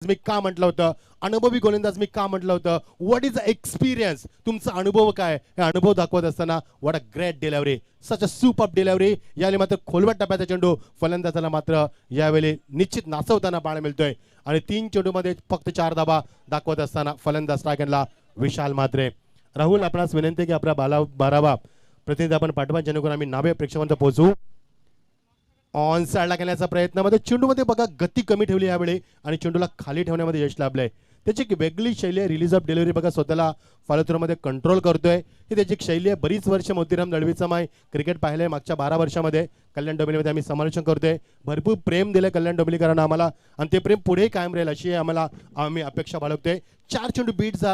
मी का म्हटलं होतं, अनुभवी गोलंदाज मी का म्हटलं होतं, व्हॉट इज द एक्सपिरियन्स, तुमचा अनुभव काय, हे अनुभव दाखवत असताना what a great delivery, such a super delivery. यावेळी मात्र खोलवट टप्प्याचा चेंडू फलंदाजाला मात्र यावेळी निश्चित नाचवताना पाहायला मिळतोय आणि 3 चेंडूमध्ये फक्त 4 धाबा दाखवत असताना फलंदाज स्ट्रायकरला विशाल म्हात्रे. राहुल, आपणास विनंती की आपला बारावा प्रतिनिधी आपण पाठवा जेणेकरून आम्ही नावे प्रेक्षकांपर्यंत पोहोचू. ऑन साइडला घेण्याचा प्रयत्नामध्ये चेंडूमध्ये बघा गती कमी ठेवली यावेळी आणि चेंडूला खाली ठेवण्यामध्ये यश लाभलंय. त्याची एक वेगळी शैली आहे, रिलीज ऑफ डिलिव्हरी बघा, स्वतःला फॉलोथ्रूमध्ये कंट्रोल करतोय. ही त्याची एक शैली आहे. बरीच वर्ष मोतीराम दळवीचं माय क्रिकेट पाहिलंय मागच्या 12 वर्षामध्ये कल्याण डोंबिवलीमध्ये आम्ही समालोचन करतोय. भरपूर प्रेम दिलंय कल्याण डोंबिवलीकरांना आम्हाला आणि ते प्रेम पुढे कायम राहील अशी आम्ही अपेक्षा बाळगतोय. 4 चेंडू बीट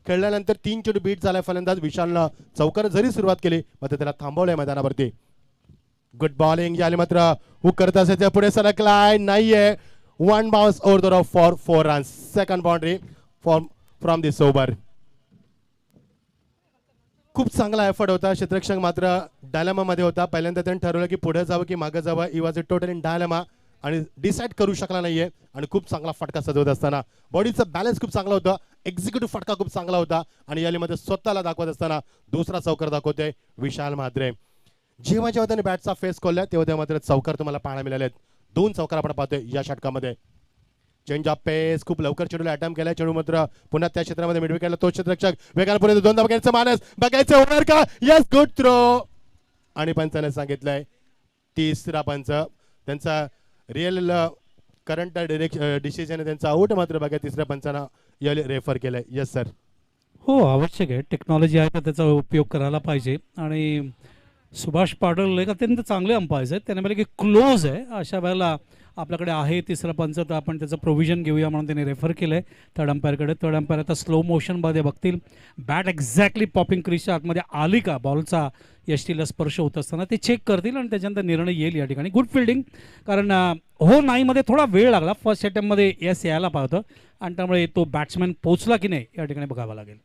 खेळल्यानंतर 3 चेंडू बीट झालाय फलंदाज विशालनं चौकार जरी सुरुवात केली मात्र त्याला थांबवलंय मैदानावरती. गुड बॉलिंग याले मात्र हुक करत असायचं, पुढे सरकलाय नाहीये. 1 bounce over the rough for 4 runs. Second boundary from this over. खूप चांगला एफर्ट होता. क्षेत्ररक्षक मात्र डायलेमा मध्ये होता. पहिल्यांदा त्यांनी ठरवलं की पुढे जावं की मागे जावं. He was a total in dilemma आणि डिसाईड करू शकला नाहीये आणि खूप चांगला फटका सजवत असताना बॉडीचा बॅलन्स खूप चांगला होता. एक्झिक्युटिव्ह फटका खूप चांगला होता आणि याली मध्ये स्वतःला दाखवत असताना दुसरा चौकार दाखवतोय विशाल म्हात्रे. जेव्हा जेव्हा त्याने बॅटचा फेस खोलला तेव्हा मात्र चौकार तुम्हाला पाहायला मिळालेत. 2 चौकार आपण पाहतोय या षटकामध्ये. चेंज ऑफ पेस, खूप लवकर चेंडूला अटेम्प्ट केलाय. चेंडू मात्र पुन्हा त्या क्षेत्रामध्ये मिड विकेटला तो क्षेत्ररक्षक वेगाने पुढे दोनदा बघायचं मानस बघायचं होणार का. Yes, good throw. आणि पंचाने सांगितलंय तिसरा पंच त्यांचा रिअल करंट डिसिजन त्यांचा आउट मात्र बघा तिसऱ्या पंचानं रेफर केलंय. Yes sir. हो, आवश्यक आहे. टेक्नॉलॉजी आहे तर त्याचा उपयोग करायला पाहिजे. आणि सुभाष पाडळ एक अत्यंत चांगले अंपायर्स आहेत. त्यांनी म्हटलं की क्लोज आहे, अशा वेळेला आपल्याकडे आहे तिसरा पंच तर आपण त्याचं प्रोव्हिजन घेऊया म्हणून त्यांनी रेफर केलं आहे थर्ड अंपायरकडे. थर्ड अंपायर आता स्लो मोशनमध्ये बघतील बॅट एक्झॅक्टली पॉपिंग क्रीजच्या आतमध्ये आली का, बॉलचा यष्टीला स्पर्श होत असताना ते चेक करतील आणि त्याच्यानंतर निर्णय येईल या ठिकाणी. गुड फिल्डिंग, कारण हो नाहीमध्ये थोडा वेळ लागला. फर्स्ट अटेम्प्टमध्ये यस यायला पाहतं आणि त्यामुळे तो बॅट्समॅन पोचला की नाही या ठिकाणी बघावं लागेल.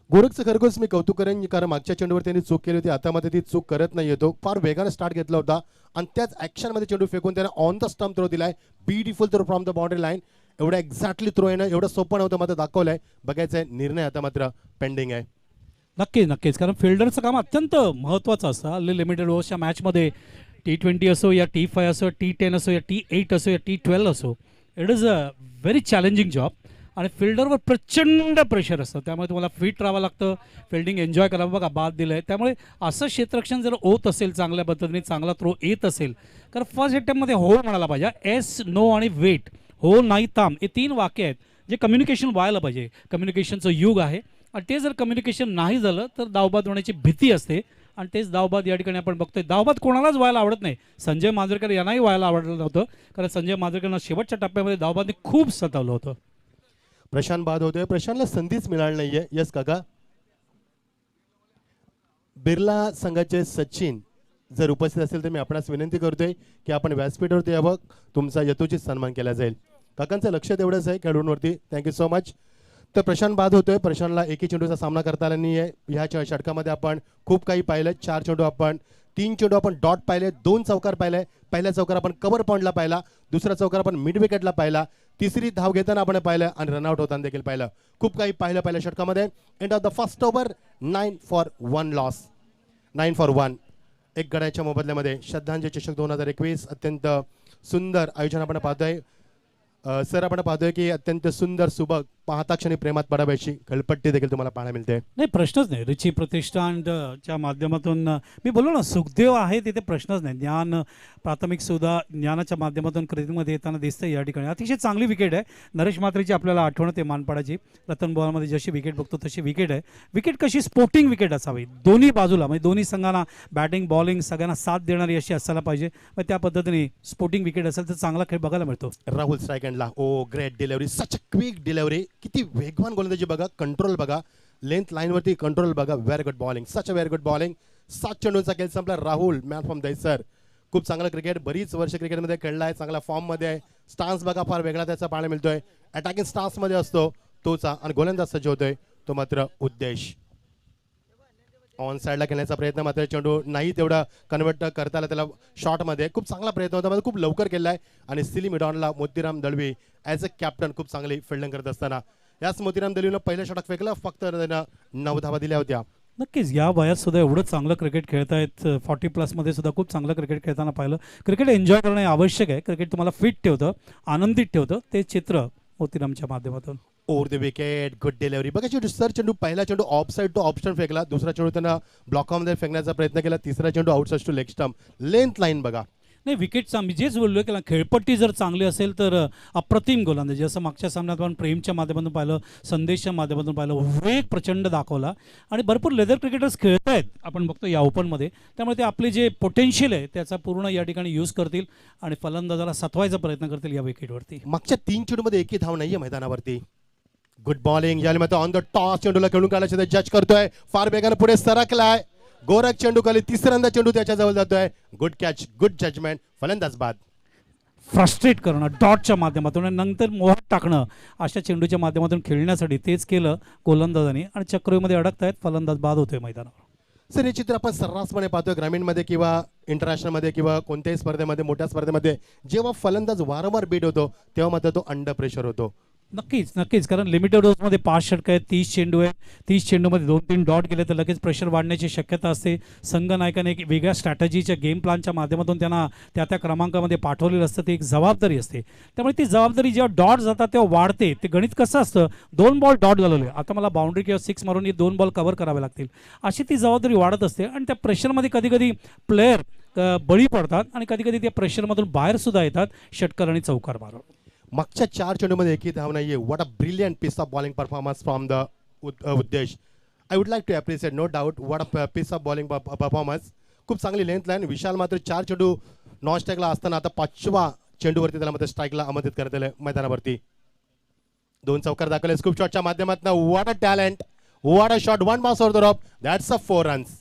गोरखचं खरगोश मी कौतुक करेन कारण मागच्या चेंडूवर त्यांनी चूक केली होती. आता मध्ये ती चूक करत नाही येतो. फार वेगाने स्टार्ट घेतला होता आणि त्याच ॲक्शनमध्ये चेंडू फेकून त्याने ऑन द स्टंप थ्रो दिलाय. Beautiful throw from the boundary line. एवढा एक्झॅक्टली थ्रो येणं एवढं सोपं नव्हतं मात्र दाखवलंय. बघायचंय निर्णय आता मात्र पेंडिंग आहे. नक्कीच नक्कीच, कारण फिल्डरचं काम अत्यंत महत्त्वाचं असतं. हल्ली लिमिटेड ओव्हर्सच्या मॅचमध्ये T20 असो या T5 असो, T10 असो या T8 असो या T12 असो, it is a very challenging job आणि फिल्डरवर प्रचंड प्रेशर असतं. त्यामुळे तुम्हाला फिट राहावं लागतं, फिल्डिंग एन्जॉय करावं. बघा बाद दिलं आहे, त्यामुळे असं क्षेत्ररक्षण जर होत असेल चांगल्या पद्धतीने, चांगला थ्रो येत असेल तर फर्स्ट अटेम्प्टमध्ये हो म्हणायला पाहिजे. एस, नो आणि वेट, हो नाही थांब, हे 3 वाक्य आहेत जे कम्युनिकेशन व्हायला पाहिजे. कम्युनिकेशनचं युग आहे आणि ते जर कम्युनिकेशन नाही झालं तर धावबाद होण्याची भीती असते आणि तेच धावबाद या ठिकाणी आपण बघतोय. धावबाद कोणालाच व्हायला आवडत नाही. संजय मांजरेकर यांनाही व्हायला आवडलं नव्हतं कारण संजय मांजरेकरांना शेवटच्या टप्प्यामध्ये धावबादने खूप सतावलं होतं. प्रशांत बाद होतोय. प्रशांतला संधीच मिळाली नाहीये. यस काका. बिर्ला संघाचे सचिन जर उपस्थित असेल तर मी आपणास विनंती करतोय की आपण व्यासपीठावरती यावं, तुमचा यथोचित सन्मान केला जाईल. काकांचं लक्ष तेवढंच आहे खेळाडूंवरती. Thank you so much. तर प्रशांत बाद होतोय. प्रशांतला एकी चेंडूचा सामना करता आला नाही आहे. ह्या षटकामध्ये आपण खूप काही पाहिलं. 4 चेंडू आपण 3 चेंडू आपण डॉट पाहिले, 2 चौकार पाहिले. पहिला चौकार आपण कव्हर पॉईंटला पाहिला, दुसरा चौकार आपण मिड विकेटला पाहिला, तिसरी धाव घेताना आपण पाहिलं आणि रनआउट होताना देखील पाहिलं. खूप काही पाहिलं पहिल्या षटकामध्ये. End of the first over 9 for 1 loss. 9 for 1. एक गड्याच्या मोबदल्यामध्ये श्रद्धांजली चषक 2021 अत्यंत सुंदर आयोजन आपण पाहतोय. सर आपण पाहतोय की अत्यंत सुंदर सुबक पाहता क्षणी प्रेमात पडाव्याची गळपट्टी देखील तुम्हाला पाहायला मिळते. नाही, प्रश्नच नाही. रुची प्रतिष्ठानच्या माध्यमातून मी बोललो ना, सुखदेव आहे तिथे प्रश्नच नाही. ज्ञान प्राथमिक सुद्धा ज्ञानाच्या माध्यमातून क्रिकेटमध्ये येताना दिसतं या ठिकाणी. अतिशय चांगली विकेट आहे. नरेश म्हात्रेची आपल्याला आठवण आहे मानपाडाची. रतन बॉलमध्ये जशी विकेट बघतो तशी विकेट आहे. विकेट कशी स्पोर्टिंग विकेट असावी, दोन्ही बाजूला म्हणजे दोन्ही संघांना बॅटिंग बॉलिंग सगळ्यांना साथ देणारी अशी असायला पाहिजे. मग त्या पद्धतीने स्पोर्टिंग विकेट असेल तर चांगला खेळ बघायला मिळतो. राहुल स्ट्रायकंडला oh great delivery, such a quick delivery. किती वेगवान गोलंदाजी बघा, कंट्रोल बघा, लेंथ लाईनवरती कंट्रोल बघा. Very good bowling, such a very good bowling. 7 चेंडूंचा खेळ संपला. Rahul man from Dahisar. खूप चांगलं क्रिकेट, बरीच वर्ष क्रिकेटमध्ये खेळला आहे, चांगला फॉर्ममध्ये आहे. स्टान्स बघा फार वेगळा त्याचा पाहायला मिळतोय. अटॅकिंग स्टान्समध्ये असतो तोचा आणि गोलंदाज सज्ज होतोय तो मात्र उद्देश. ऑन साईडला खेळण्याचा प्रयत्न मात्र चेंडू नाही तेवढा कन्वर्ट करता आला त्याला शॉटमध्ये. खूप चांगला प्रयत्न होता मात्र खूप लवकर केला आहे. आणि सिली मिडॉनला Motiram Dalvi as a captain खूप चांगली फिल्डिंग करत असताना याच मोतीराम दळवीनं पहिल्या षटक फेकलं, फक्त त्यानं 9 धावा दिल्या होत्या. नक्कीच या वयात सुद्धा एवढं चांगलं क्रिकेट खेळतायत, 40+ सुद्धा खूप चांगलं क्रिकेट खेळताना पाहिलं. क्रिकेट एन्जॉय करणं हे आवश्यक आहे. क्रिकेट तुम्हाला फिट ठेवतं, आनंदित ठेवतं. ते चित्र मोतीरामच्या माध्यमातून. Over the wicket, good delivery. बघा चेंडू सर, चेंडू पहिला चेंडू ऑफ साईड टू ऑप्शन फेकला, दुसरा चेंडू त्यांना ब्लॉकमध्ये फेकण्याचा प्रयत्न केला, तिसरा चेंडू outside to leg stump. Length line बघा. नाही विकेटचा मी जेच बोललो की खेळपट्टी जर चांगली असेल तर अप्रतिम गोलंदाजी. जसं मागच्या सामन्यात आपण प्रेमच्या माध्यमातून पाहिलं, संदेशच्या माध्यमातून पाहिलं, वेग प्रचंड दाखवला. आणि भरपूर लेदर क्रिकेटर्स खेळत आहेत आपण बघतो या ओपनमध्ये. त्यामुळे ते आपले जे पोटेन्शियल आहे त्याचा पूर्ण या ठिकाणी यूज करतील आणि फलंदाजाला सतवायचा प्रयत्न करतील या विकेटवरती. मागच्या 3 चेंडूमध्ये एकही धाव नाहीये मैदानावरती. Good bowling. याला मात्र ऑन द टॉस चेंडूला खेळून काढायचं जज करतोय, फार वेगाने पुढे सरकलाय. गोरख चेंडू खाली, तिसऱ्यांदा चेंडू त्याच्या जवळ जातोय. Good catch, good judgement. फलंदाज बाद. फ्रस्ट्रेट करणं डॉटच्या माध्यमातून आणि नंतर मोहात टाकणं अशा चेंडूच्या माध्यमातून खेळण्यासाठी तेच केलं गोलंदाजांनी आणि चक्रव्यूहमध्ये अडकतायत. फलंदाज बाद होतोय मैदानावर. सर हे चित्र आपण सर्रासपणे पाहतोय ग्रामीणमध्ये किंवा इंटरनॅशनलमध्ये किंवा कोणत्याही स्पर्धेमध्ये, मोठ्या स्पर्धेमध्ये जेव्हा फलंदाज वारंवार बीट होतो तेव्हा मात्र तो अंडर प्रेशर होतो. नक्कीच नक्कीच, कारण लिमिटेड ओव्हर्समध्ये 5 षटकं आहेत, 30 चेंडू आहेत. 30 चेंडूमध्ये 2-3 डॉट गेले तर लगेच प्रेशर वाढण्याची शक्यता असते. संघनायकाने एक वेगळ्या स्ट्रॅटजीच्या गेम प्लॅनच्या माध्यमातून त्यांना त्या क्रमांकामध्ये पाठवलेलं असतं. ती एक जबाबदारी असते. त्यामुळे ती जबाबदारी जेव्हा डॉट जातात तेव्हा वाढते. ते गणित कसं असतं, 2 बॉल डॉट घालवले, आता मला बाउंड्री किंवा 6 मारून 2 बॉल कव्हर करावे लागतील, अशी ती जबाबदारी वाढत असते. आणि त्या प्रेशरमध्ये कधी कधी प्लेयर बळी पडतात आणि कधी कधी त्या प्रेशरमधून बाहेर सुद्धा येतात षटकार आणि चौकार मारून. मागच्या 4 चेंडूमध्ये एकही धाव नाहीये. What a brilliant piece of bowling performance from the Uddesh. I would like to appreciate, no doubt, what a piece of bowling performance. खूप चांगली लेंथ लाईन. विशाल मात्र 4 चेंडू नॉन स्ट्राईकला असताना आता 5व्या चेंडूवरती त्याला मात्र स्ट्राईकला आमंत्रित करत आलं मैदानावरती. 2 चौकार दाखवले स्कूप शॉटच्या माध्यमातून. What a talent, what a shot, 1 bounce over the rope, that's a 4 runs.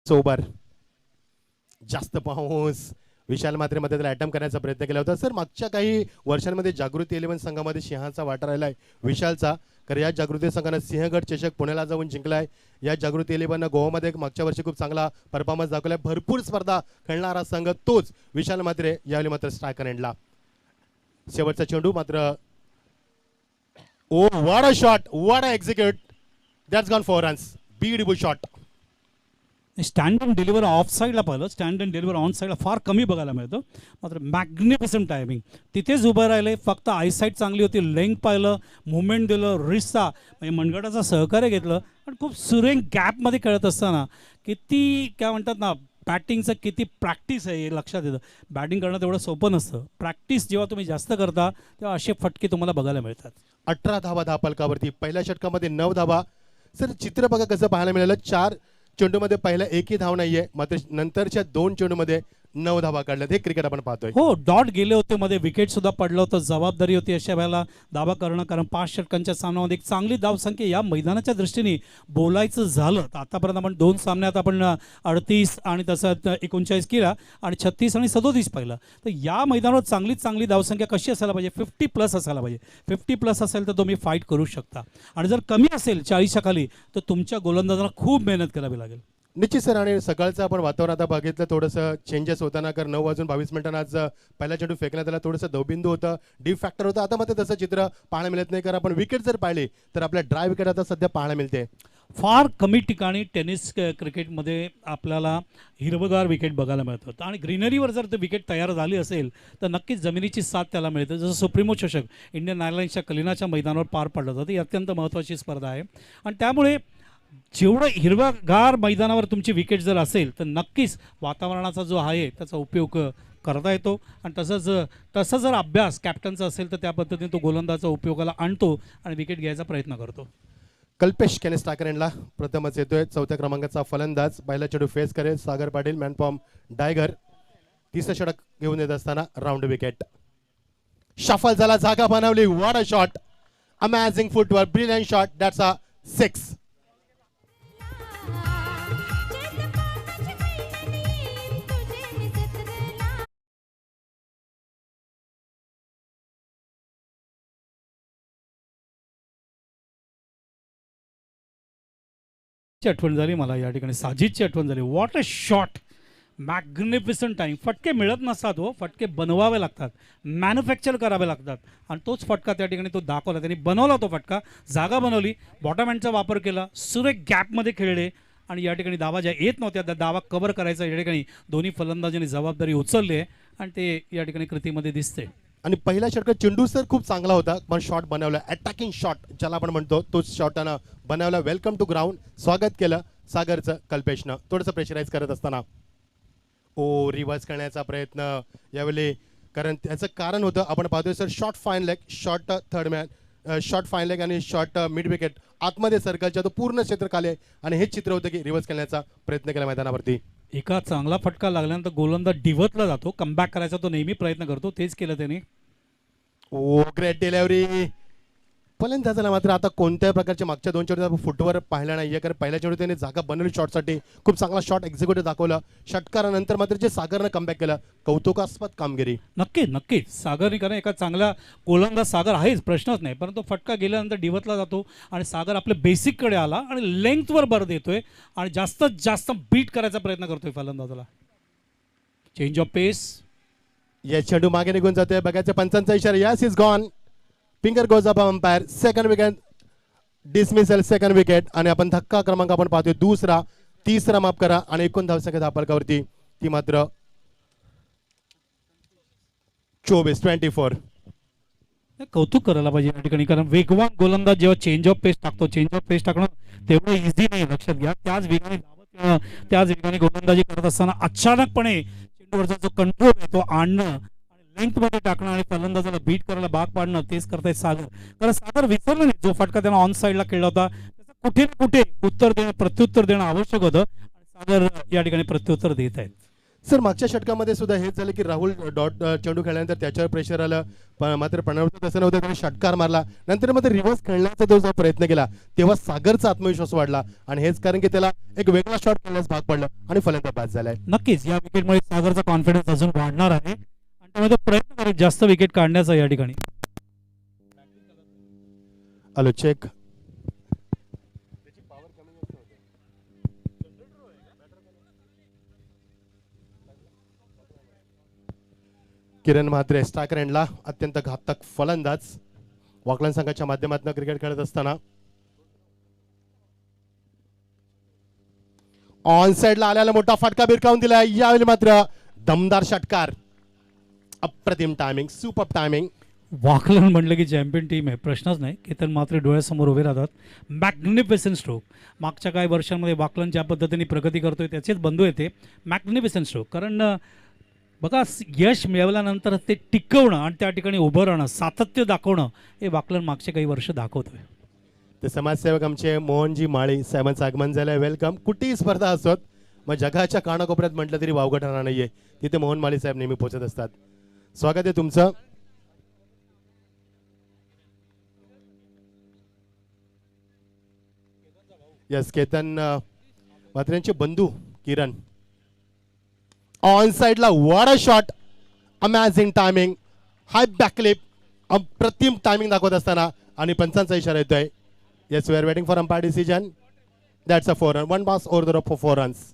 सोबर जास्त पाऊस. विशाल मात्रे मध्ये त्याला अटेम्प्ट करण्याचा प्रयत्न केला होता. सर मागच्या काही वर्षांमध्ये जागृती 11 संघामध्ये सिंहाचा वाटा राहिलाय विशालचा. कारण या जागृती संघानं सिंहगड चषक पुण्याला जाऊन जिंकलाय. या जागृती 11 गोवामध्ये मागच्या वर्षी खूप चांगला परफॉर्मन्स दाखवलाय. भरपूर स्पर्धा खेळणारा संघ तोच विशाल मात्रे. यावेळी मात्र स्ट्रायकर एंडला शेवटचा चेंडू मात्र. Oh what a shot, what a execute, that's gone 4 runs. Beautiful shot. Stand and deliver off साईडला पाहिलं, स्टँड अँड डिलिव्हर ऑन साईडला फार कमी बघायला मिळतं. मात्र मॅग्निफिसंट टायमिंग, तिथेच उभं राहिले. फक्त आयसाईट चांगली होती, लेंग पाहिलं, मुवमेंट दिलं, रिस्टचा म्हणजे मनगटाचा सहकार्य घेतलं आणि खूप सुरेख गॅपमध्ये खेळत असताना किती काय म्हणतात ना, बॅटिंगचं किती प्रॅक्टिस आहे हे लक्षात येतं. बॅटिंग करणं तेवढं सोपं नसतं. प्रॅक्टिस जेव्हा तुम्ही जास्त करता तेव्हा असे फटके तुम्हाला बघायला मिळतात. 18 धावा धापलकावरती. पहिल्या षटकामध्ये 9 धावा. सर चित्र बघा कसं पाहायला मिळालं. 4 चेंडूमध्ये पहिला एकही धाव नाहीये, मात्र नंतरच्या 2 चेंडूमध्ये 9 धावा काढल्यात. हे क्रिकेट आपण पाहतोय. हो, डॉट गेले होते, मध्ये विकेट सुद्धा पडलं होतं. जबाबदारी होती अशा वेळेला दावा करणं, कारण 5 षटकांच्या सामन्यामध्ये एक चांगली धावसंख्या या मैदानाच्या दृष्टीने बोलायचं झालं तर आतापर्यंत आपण 2 सामन्यात आपण 38 आणि तसं 39 केला आणि 36 आणि 37 पाहिलं. तर या मैदानावर चांगली धावसंख्या कशी असायला पाहिजे, 50+ असायला पाहिजे. 50+ असेल तर तुम्ही फाईट करू शकता. आणि जर कमी असेल 40च्या खाली तर तुमच्या गोलंदाजाला खूप मेहनत करावी लागेल. निश्चित सर. आणि सकाळचं आपण वातावरण आता बघितलं थोडंसं चेंजेस होताना, कारण 9:22 आज पहिला चेंडू फेकण्यात आला. थोडंसं दवबिंदू होतं, डीप फॅक्टर होतं. आता मात्र तसं चित्र पाहायला मिळत नाही, कारण आपण विकेट जर पाहिले तर आपल्या ड्राय विकेट आता सध्या पाहायला मिळते. फार कमी ठिकाणी टेनिस क्रिकेटमध्ये आपल्याला हिरवगार विकेट बघायला मिळतं. आणि ग्रीनरीवर जर ते विकेट तयार झाली असेल तर नक्कीच जमिनीची साथ त्याला मिळते. जसं सुप्रीमो चषक इंडियन आयर्लंडच्या कलिनाच्या मैदानावर पार पडलं जातं. ही अत्यंत महत्त्वाची स्पर्धा आहे आणि त्यामुळे जेवढं हिरवागार मैदानावर तुमची विकेट जर असेल तर नक्कीच वातावरणाचा जो आहे त्याचा उपयोग करता येतो. आणि तसं जर अभ्यास कॅप्टनचा असेल तर त्या पद्धतीने तो गोलंदाजा उपयोगाला आणतो आणि विकेट घ्यायचा प्रयत्न करतो. कल्पेश केनेस टाकरेंडला प्रथमच येतोय. 4थ्या क्रमांकाचा फलंदाज. पहिला चेंडू फेस करेल सागर पाटील, मॅन फ्रॉम डायगर. तिसरं षटक घेऊन येत असताना राऊंड विकेट. शफल झाला, जागा बनवली. What a shot, amazing footwork, brilliant shot. That's a 6. ची आठवण झाली मला या ठिकाणी, साजिदची आठवण झाली. What a shot, magnificent time. फटके मिळत नसतात हो, फटके बनवावे लागतात, मॅन्युफॅक्चर करावे लागतात. आणि तोच फटका त्या ठिकाणी तो दाखवला, त्यांनी बनवला तो फटका, जागा बनवली, बॉटम हँडचा वापर केला, सुरेख गॅपमध्ये खेळले आणि या ठिकाणी दावा ज्या येत नव्हत्या त्या दावा कव्हर करायचा या ठिकाणी दोन्ही फलंदाजांनी जबाबदारी उचलली आहे आणि ते या ठिकाणी कृतीमध्ये दिसते. आणि पहिला षटक चेंडू सर खूप चांगला होता, पण शॉट बनवला, अटॅकिंग शॉट ज्याला आपण म्हणतो तोच शॉटानं बनवला. वेलकम टू ग्राउंड, स्वागत केलं सागरचं कल्पेशनं. थोडंसं प्रेशराईज करत असताना रिव्हर्स करण्याचा प्रयत्न यावेळी, कारण त्याचं कारण होतं आपण पाहतोय sir, short fine leg, short third man, short fine leg आणि शॉर्ट मिड विकेट आतमध्ये सर्कलच्या तो पूर्ण क्षेत्र खाली आहे आणि हेच चित्र होतं की रिव्हर्स करण्याचा प्रयत्न केला मैदानावरती. एका चांगला फटका लागल्यानंतर गोलंदाज डिवतला जातो, कमबॅक करायचा तो नेहमी प्रयत्न करतो, तेच केलं त्याने. Great delivery. फलंदाजाला मात्र आता कोणत्याही प्रकारच्या मागच्या 2 चेंडूत फुटवर पाहिला नाही, कारण पहिल्या चेंडू त्याने जागा बनवली शॉटसाठी, खूप चांगला शॉट एक्झिक्युटिव्ह दाखवला. षटकारानंतर मात्र जे सागरनं कमबॅक केलं, कौतुकास्पद कामगिरी. नक्कीच सागरने, कारण एका चांगला गोलंदाज सागर आहेच, प्रश्नच नाही, परंतु फटका गेल्यानंतर डिवतला जातो आणि सागर आपल्या बेसिककडे आला आणि लेंथवर भर देतोय आणि जास्तीत जास्त बीट करायचा प्रयत्न करतोय फलंदाजाला. चेंज ऑफ पेस. या चेंडू मागे निघून जातोय, बघायचं पंचांचा इशारा. Yes, is gone. Finger goes up umpire. Second wicket dismissal, second wicket. आणि आपण धक्का क्रमांक आपण पाहतोय दुसरा, तिसरा माफ करा आणि 29 धावसंख्या धापलकावरती, ती मात्र 24. कौतुक करायला पाहिजे या ठिकाणी, कारण वेगवान गोलंदाज जेव्हा चेंज ऑफ पेस टाकतो, चेंज ऑफ पेस टाकणं तेवढं इझी नाही, लक्षात घ्या. त्याच वेगाने धावत येणं, त्याच वेगाने गोलंदाजी करत असताना अचानकपणे चेंडूवरचा जो कंट्रोल आहे तो आणणं आणि लेंथमध्ये टाकणं आणि फलंदाजाला बीट करायला भाग पाडणं, तेच करतायत सागर. कारण सागर विसरलं नाही, जो फटका त्यानं ऑन साईडला खेळला होता त्याचं कुठे ना कुठे उत्तर देणं, प्रत्युत्तर देणं आवश्यक होतं आणि सागर या ठिकाणी प्रत्युत्तर देत आहेत. सर मागच्या षटकामध्ये सुद्धा हेच झालं की राहुल डॉट चेंडू खेळल्यानंतर त्याच्यावर प्रेशर आलं, पण मात्र प्रणवचं तसं नव्हतं, त्याने षटकार मारला. नंतर मात्र रिव्हर्स खेळण्याचा तो जो प्रयत्न केला तेव्हा सागरचा आत्मविश्वास वाढला आणि हेच कारण की त्याला एक वेगळा शॉट खेळण्यास भाग पडलं आणि फलंदाज बाद झालाय. नक्कीच या विकेटमुळे सागरचा कॉन्फिडन्स अजून वाढणार आहे आणि त्यामुळे तो प्रयत्न करेल जास्त विकेट काढण्याचा या ठिकाणी. Hello check. Kiran Mhatre striker एंडला, अत्यंत घातक फलंदाज. वॉकलँड संघाच्या माध्यमातून क्रिकेट खेळत असताना ऑन साइडला आल्याला मोठा फटका भिरकावून दिला. यावेळी मात्र दमदार षटकार, अप्रतिम टायमिंग, सुपर टायमिंग. वॉकलँड म्हटलं की चॅम्पियन टीम आहे, प्रश्नच नाही. केतन मात्र डोळ्यासमोर उभे राहतात. Magnificent stroke. मागच्या काही वर्षांमध्ये वॉकलँड ज्या पद्धतीने प्रगती करतोय त्याचेच बंधू येते. मॅग्निफिसंट स्ट्रोक, कारण बघा यश मिळवल्यानंतर ते टिकवणं आणि त्या ठिकाणी उभं राहणं, सातत्य दाखवणं, हे वॉकलँड मागचे काही वर्ष दाखवतोय. ते समाजसेवक आमचे मोहनजी माळी साहेबांचं आगमन झालंय. वेलकम. कुठेही स्पर्धा असोत, मग जगाच्या कानाकोपऱ्यात म्हटलं तरी वावगं ठरणार नाहीये, तिथे मोहन माळी साहेब नेहमी पोहोचत असतात. स्वागत आहे तुमचं. यस, केतन म्हात्रेंचे बंधू किरण ऑन साइडला. What a shot, amazing timing, high backlift, अप्रतिम टायमिंग दाखवत असताना आणि पंचांचा इशारा येतोय. Yes, we are waiting for umpire decision. That's a 4 run, 1 pass over the rope for 4 runs.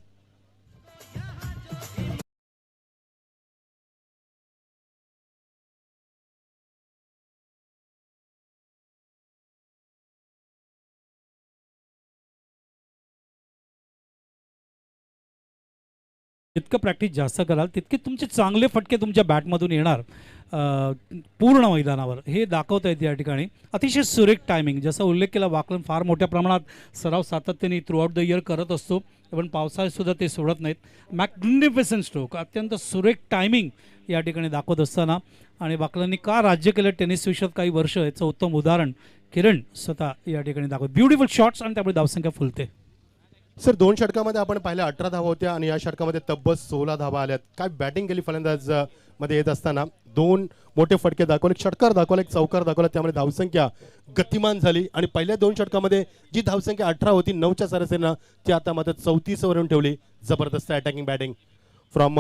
जितकं प्रॅक्टिस जास्त कराल तितके तुमचे चांगले फटके तुमच्या बॅटमधून येणार पूर्ण मैदानावर, हे दाखवता येते या ठिकाणी. अतिशय सुरेख टायमिंग, जसा उल्लेख केला, वॉकलँड फार मोठ्या प्रमाणात सराव सातत्याने थ्रू आउट द इयर करत असतो, पण पावसाळ्यातसुद्धा ते सोडत नाहीत. मॅग्निफिसंट स्ट्रोक, अत्यंत सुरेख टायमिंग या ठिकाणी दाखवत असताना आणि वॉकलँडनी का राज्य केलं टेनिस विश्वात काही वर्ष, याचं उत्तम उदाहरण किरण स्वतः या ठिकाणी दाखवत. ब्युटिफुल शॉट्स आणि त्यामुळे धावसंख्या फुलते. सर 2 षटकामध्ये आपण पाहिलं 18 धावा होत्या आणि या षटकामध्ये तब्बल 16 धावा आल्यात. काय बॅटिंग केली फलंदाज मध्ये येत असताना 2 मोठे फटके दाखवले, एक षटकार दाखवला, एक चौकार दाखवला. त्यामुळे धावसंख्या गतिमान झाली आणि पहिल्या 2 षटकामध्ये जी धावसंख्या 18 होती 9च्या सरासरीनं ती आता मात्र 34 वरून ठेवली. जबरदस्त अटॅकिंग बॅटिंग फ्रॉम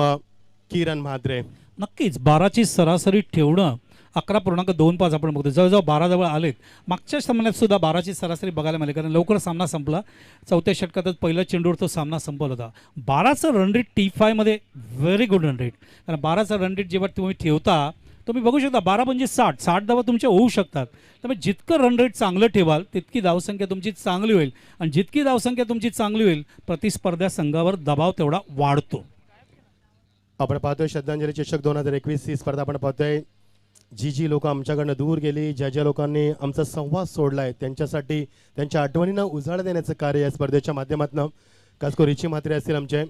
किरण म्हात्रे. नक्कीच 12ची सरासरी ठेवणं 11.25 आपण बघतो, जवळजवळ 12 जवळ आलेत. मागच्या सामन्यात सुद्धा 12ची सरासरी बघायला मिळाली, कारण लवकर सामना संपला. 4थ्या षटकातच पहिल्या चेंडूवर तो सामना संपवला होता. 12चं रन रेट T5 मध्ये व्हेरी गुड रन रेट, कारण 12चा रन रेट जेव्हा तुम्ही ठेवता तुम्ही बघू शकता 12 म्हणजे 60 धावा तुमच्या होऊ शकतात. त्यामुळे जितकं रन रेट चांगलं ठेवाल तितकी धावसंख्या तुमची चांगली होईल, आणि जितकी धावसंख्या तुमची चांगली होईल प्रतिस्पर्धा संघावर दबाव तेवढा वाढतो. आपण पाहतोय श्रद्धांजली चषक 2021 ही स्पर्धा आपण पाहतोय. जी लोक आमच्याकडनं दूर गेली, ज्या लोकांनी आमचा संवाद सोडलाय त्यांच्यासाठी त्यांच्या आठवणींना उजाळा देण्याचं कार्य या स्पर्धेच्या माध्यमातून कास्को रिची म्हात्रे असतील आमचे.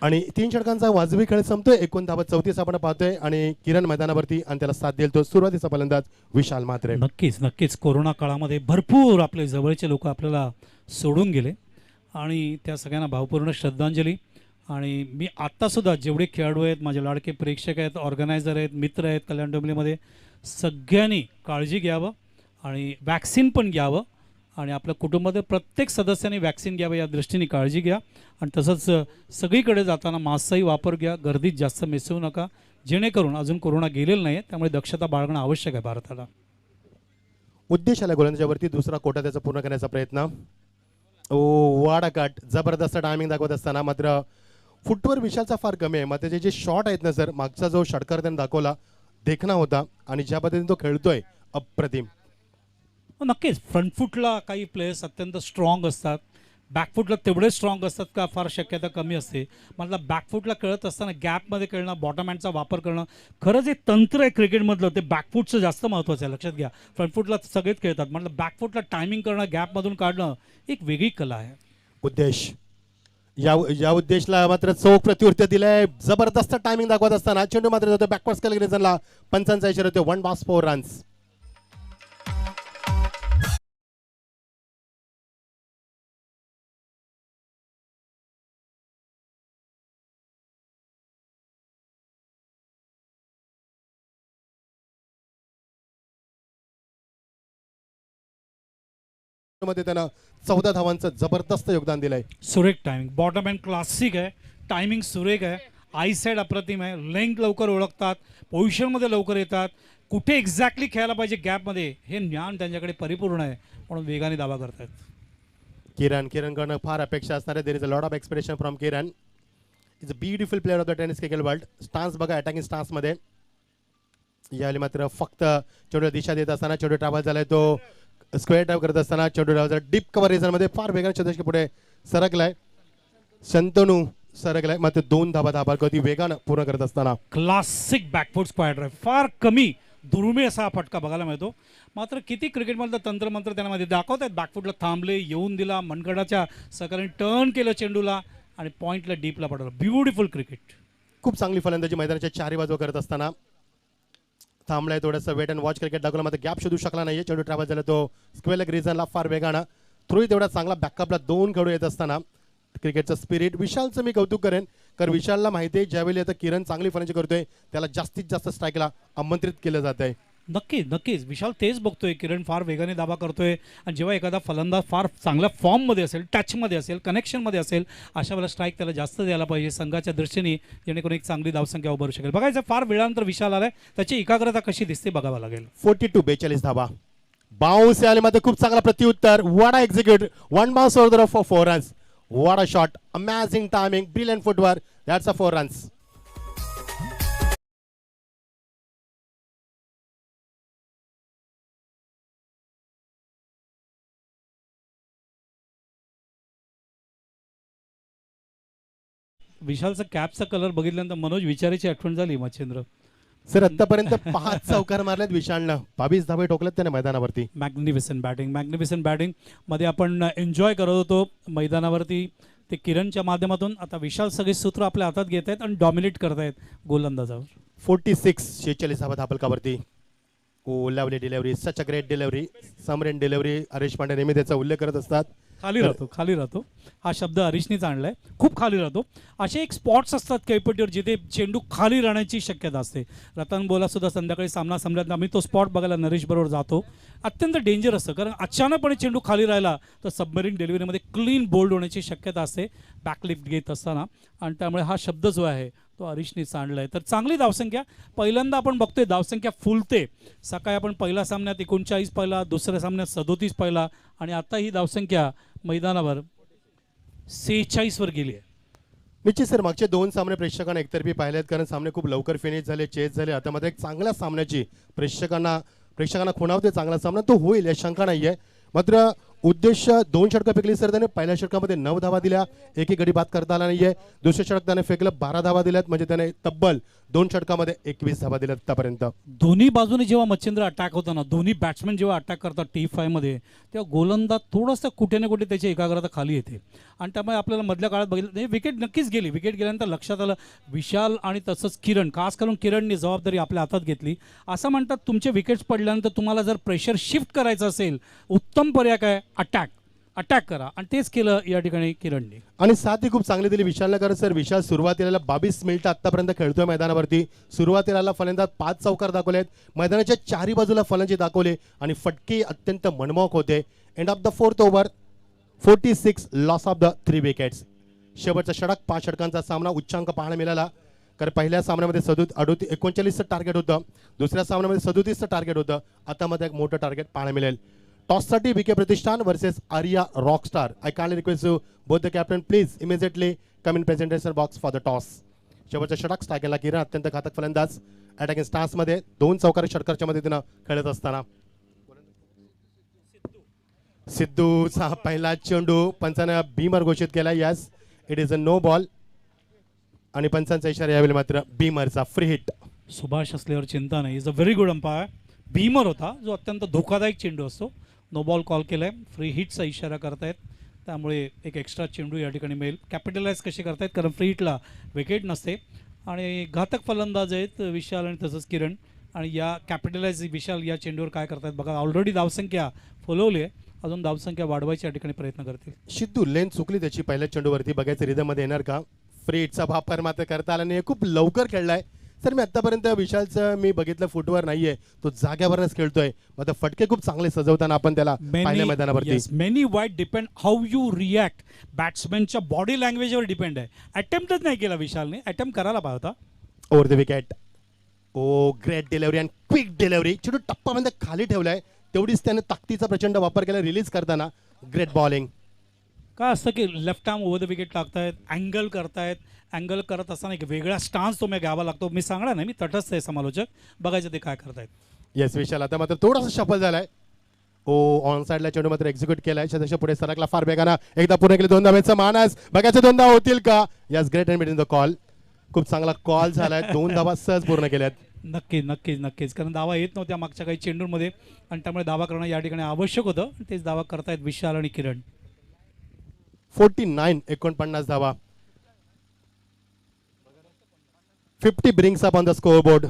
आणि 3 षटकांचा वाजवी खेळ संपतोय. 39 धावा 34 आपण पाहतोय आणि किरण मैदानावरती आणि त्याला साथ देईल तो सुरुवातीचा फलंदाज विशाल म्हात्रे. नक्कीच कोरोना काळामध्ये भरपूर आपले जवळचे लोक आपल्याला सोडून गेले आणि त्या सगळ्यांना भावपूर्ण श्रद्धांजली. आणि मी आत्तासुद्धा जेवढे खेळाडू आहेत, माझे लाडके प्रेक्षक आहेत, ऑर्गनायझर आहेत, मित्र आहेत कल्याण डोंबिवलीमध्ये, सगळ्यांनी काळजी घ्यावं आणि वॅक्सिन पण घ्यावं आणि आपल्या कुटुंबातील प्रत्येक सदस्याने वॅक्सिन घ्यावं या दृष्टीने काळजी घ्या. आणि तसंच सगळीकडे जाताना मास्कचाही वापर घ्या, गर्दीत जास्त मिसळू नका, जेणेकरून अजून कोरोना गेलेला नाही, त्यामुळे दक्षता बाळगणं आवश्यक आहे भारताला. उद्देशाला गोलंदाजावरती दुसरा कोटा त्याचा पूर्ण करण्याचा प्रयत्न. वाडाकाट जबरदस्त टायमिंग दाखवत असताना मात्र फुटवर विशालचा फार कमी आहे. मग त्याचे जे शॉट आहेत ना सर, मागचा जो षटकार त्याने दाखवला देखणा होता आणि ज्या पद्धतीने तो खेळतोय अप्रतिम. नक्कीच फ्रंट फुटला काही प्लेयर्स अत्यंत स्ट्रॉंग असतात, बॅकफुटला तेवढे स्ट्रॉंग असतात का फार शक्यता कमी असते. मला बॅकफुटला खेळत असताना गॅपमध्ये खेळणं, बॉटम हँडचा वापर करणं, खरं जे तंत्र आहे क्रिकेटमधलं ते बॅकफुटचं जास्त महत्त्वाचं आहे. लक्षात घ्या, फ्रंटफुटला सगळेच खेळतात, म्हटलं बॅकफुटला टायमिंग करणं, गॅपमधून काढणं एक वेगळी कला आहे. उद्देश या उद्देशला मात्र चौक प्रत्युत्तर दिलंय. जबरदस्त टायमिंग दाखवत असताना चेंडू मात्र जातो बॅकवर्ड स्केल रिजनला. पंचांचा इशारा होतो 1 बॉल 4 रन्स. मध्ये त्यानं 14 धावांचं जबरदस्त योगदान दिलंय. सुरेख टायमिंग, बॉटम हँड क्लासिक आहे, टायमिंग सुरेख आहे, आय साईड अप्रतिम आहे, लेंथ लवकर ओळखतात, पोझिशनमध्ये लवकर येतात, कुठे एक्झॅक्टली खेळायला पाहिजे गॅपमध्ये हे ज्ञान त्यांच्याकडे परिपूर्ण आहे, म्हणून वेगाने दावा करतात. किरणकडनं फार अपेक्षा असणार आहे. There is a lot of expectation from Kiran. Is a beautiful player of the tennis cricket world. Stance बघा, अटॅकिंग स्टान्समध्ये यावेळी मात्र फक्त चेंडू दिशा देत असताना चेंडू ट्रॅव्हल झालाय, तो स्क्वेअर ड्राईव्ह करत असताना चेंडू ट्रॅव्हल डीप कव्हर रिजनमध्ये फार वेगाने चंद्रशेखर पुढे सरकलाय. शंतनू सरकलाय, मात्र 2 धाबा धाबावरती वेगानं पूर्ण करत असताना क्लासिक बॅकफुट स्क्वायर ड्राईव्ह, फार कमी दुर्मिळ असा हा फटका बघायला मिळतो. मात्र किती क्रिकेटमधलं तंत्रमंत्र त्यांना मध्ये दाखवत आहेत. बॅकफुटला थांबले, येऊन दिला, मनगडाच्या सहकार्याने टर्न केलं चेंडूला आणि पॉईंटला डीपला पडवलं. Beautiful cricket. खूप चांगली फलंदाजी मैदानाच्या चारी बाजू करत असताना थांबलाय, थोडंसं वेट अँड वॉच क्रिकेट दाखवला, मात्र गॅप शोधू शकला नाही. चेंडू ट्रॅव्हल झाला तो स्क्वेअर लेग रिजनला फार वेगानं. थ्रू तेवढा चांगला बॅकअपला 2 खेळू येत असताना क्रिकेटचं स्पिरिट. विशालचं मी कौतुक करेन, कारण विशालला माहिती आहे ज्यावेळी आता किरण चांगली फलंदाजी करतोय त्याला जास्तीत जास्त स्ट्राईकला आमंत्रित केलं जात आहे. नक्कीच विशाल तेच बघतोय. किरण फार वेगाने दावा करतोय आणि जेव्हा एखादा फलंदाज फार चांगल्या फॉर्ममध्ये असेल, टचमध्ये असेल, कनेक्शनमध्ये असेल, अशा वेळेला स्ट्राईक त्याला जास्त द्यायला पाहिजे संघाच्या दृष्टीने, जेणेकरून एक चांगली धावसंख्या उभारू शकेल. बघायचं फार वेळानंतर विशाल आलाय, त्याची एकाग्रता कशी दिसते बघावं लागेल. 42 धावा बाउन्स आले, मात्र खूप चांगला प्रत्युत्तर. What a execute 1 bounce order for 4 runs. What a shot, amazing timing, brilliant footwork. That's a 4 runs. विशालचा कॅपचा कलर बघितल्यानंतर मनोज विचारायची आठवण झाली. मच्छिंद्र सर आतापर्यंत 5 चौकार मारलेत विशालनं, 22 धावे ठोकलेत त्याने मैदानावरती. मॅग्निफिसंट बॅटिंग मध्ये आपण एन्जॉय करत होतो मैदानावरती. ते किरणच्या माध्यमातून आता विशाल सगळे सूत्र आपल्या हातात घेत आहेत आणि डॉमिनेट करत आहेत गोलंदाजावर. 46 धावा धापलकावरती. Oh lovely delivery, such a great delivery, समरेन डिलिव्हरी. हरीश पांडे नेहमी त्याचा उल्लेख करत असतात. खाली राहतो हा शब्द हरीशनेच आणलाय. खूप खाली राहतो. असे एक स्पॉट्स असतात खेळपट्टीवर जिथे चेंडू खाली राहण्याची शक्यता असते. रतन बोला सुद्धा संध्याकाळी सामना संपल्यानंतर आम्ही तो स्पॉट बघायला नरेश बरोबर जातो. अत्यंत डेंजर असतं कारण अचानकपणे चेंडू खाली राहिला तर सबमरीन डिलिव्हरीमध्ये क्लीन बोल्ड होण्याची शक्यता असते बॅकलिफ्ट घेत असताना. आणि त्यामुळे हा शब्द जो आहे तो हरीशनेच आणला आहे. तर चांगली धावसंख्या पहिल्यांदा आपण बघतोय, धावसंख्या फुलते. सकाळी आपण पहिल्या सामन्यात 39 पाहिला, दुसऱ्या सामन्यात 37 पाहिला आणि आता ही धावसंख्या मैदानावर 46 वर गेली आहे. निश्चित सर, मागचे 2 सामने प्रेक्षकांना एकतर्फी पाहिलेत कारण सामने खूप लवकर फिनिश झाले, चेस झाले. आता मध्ये एक चांगल्या सामन्याची प्रेक्षकांना खुणावते चांगला सामना तो होईल या शंका नाहीये. मात्र उद्देश 2 षटकं फेकली सर त्याने. पहिल्या षटकामध्ये 9 धावा दिल्या, एकही गडी बाद करता आला नाहीये. दुसऱ्या षटक त्याने फेकलं 12 धावा दिल्यात, म्हणजे त्याने तब्बल 2 षटकामध्ये 21 धावा दिल्यात आतापर्यंत. दोन्ही बाजूने जेव्हा मच्छिंद्र अटॅक होतो ना, दोन्ही बॅट्समॅन जेव्हा अटॅक करतात T5 मध्ये, तेव्हा गोलंदाज थोडंसं कुठे ना कुठे त्याची एकाग्रता खाली येते आणि त्यामुळे आपल्याला मधल्या काळात बघितलं विकेट नक्कीच गेली. विकेट गेल्यानंतर लक्षात आलं विशाल आणि तसंच किरण, खास करून किरणने जबाबदारी आपल्या हातात घेतली. असं म्हणतात तुमचे विकेट्स पडल्यानंतर तुम्हाला जर प्रेशर शिफ्ट करायचं असेल, उत्तम पर्याय काय, अटॅक करा आणि तेच केलं या ठिकाणी किरणने. आणि साथ ही खूप चांगली दिली विशालने. कारण सर विशाल सुरुवातीला 22 मिनिटं आतापर्यंत खेळतोय मैदानावरती. सुरुवातीला फलंदाज 5 चौकार दाखवलेत, मैदानाच्या चारी बाजूला फलंदाजी दाखवले आणि फटके अत्यंत मनमोहक होते. End of the 4th over 46 loss of the 3 wickets. शेवटचा षटक 5 षटकांचा सामना उच्चांक पाहायला मिळाला. कारण पहिल्या सामन्यामध्ये 39चं टार्गेट होतं, दुसऱ्या सामन्यामध्ये 37चं टार्गेट होतं. आता मध्ये एक मोठं टार्गेट पाहायला मिळेल. टॉससाठी BK Pratishthan versus Arya Rockstar. I kindly request you both the captain please immediately come in presentation box for the toss. शेवटच्या षटक स्ट्रायकरला किरण, अत्यंत घातक फलंदाज अटॅकिंग स्टान्समध्ये 2 चौकारी षटकाच्या मदतीनं खेळत असताना सिद्धूचा पहिला चेंडू पंचानं बीमर घोषित केला. Yes, it is a no ball आणि पंचांचा इशारा यावेळी मात्र बीमरचा फ्री हिट. सुभाष असल्यावर चिंता नाही, is a very good umpire. Beamer होता जो अत्यंत धोकादायक चेंडू असतो, नो बॉल कॉल केलाय, फ्री हिटचा इशारा करतायत. त्यामुळे एक एक्स्ट्रा चेंडू या ठिकाणी मिळेल. कॅपिटलाइज कसे करतायत कारण फ्री हिटला विकेट नसते आणि घातक फलंदाज आहेत विशाल आणि तसंच किरण. आणि या कॅपिटलाइज विशाल या चेंडूवर काय करतायत बघा. ऑलरेडी धावसंख्या फुलवली आहे, अजून धावसंख्या वाढवायची या ठिकाणी प्रयत्न करतील. सिद्धू लेन चुकली त्याची पहिल्या चेंडूवरती, बघायचं रिदममध्ये येणार का. फ्री हिटचा वापर मात्र करता आला नाही, खूप लवकर खेळलाय. सर मी आतापर्यंत विशालचं मी बघितलं फुटवर नाहीये, तो जाग्यावरच खेळतोय. मग फटके खूप चांगले सजवताना आपण त्याला पाहिल्या मैदानावरती. मेनी वाईट डिपेंड हाऊ यू रिॲक्ट. बॅट्समॅनच्या बॉडी लँग्वेजवर डिपेंड आहे. अटेम्प्टच नाही केला विशालने, अटेम्प्ट करायला पाहिजे होता. Over the wicket. Oh great delivery and quick delivery. चेंडू टप्पामध्ये खाली ठेवलाय, तेवढीच त्याने ताकदीचा प्रचंड वापर केला रिलीज करताना. Great bowling. काय असतं की left arm over the wicket टाकतायत, अँगल करतायत. अँगल करत असताना एक वेगळा स्टान्स तुम्ही घ्यावा लागतो. मी सांगणार नाही, मी तटस्थ आहे समालोचक, बघायचं ते काय करतायत. येस विशाल आता मात्र थोडासा शफल झालाय. ओ ऑन साइडला चेंडू मात्र एक्झिक्यूट केलाय. शतश पुढे सरकला फार वेगानं, एकदा पूर्ण केले 2 धावेचा मानस. बघायचं 2 धावा होतील का. Yes, great and between the call. खूप चांगला कॉल झालाय. 2 धावा सहज पूर्ण केल्यात. नक्कीच कारण धावा येत नव्हत्या मागच्या काही चेंडूंमध्ये आणि त्यामुळे धावा करणं या ठिकाणी आवश्यक होतं. तेच धावा करतायत विशाल आणि किरण. 49 धावा. 50 brings up on the scoreboard.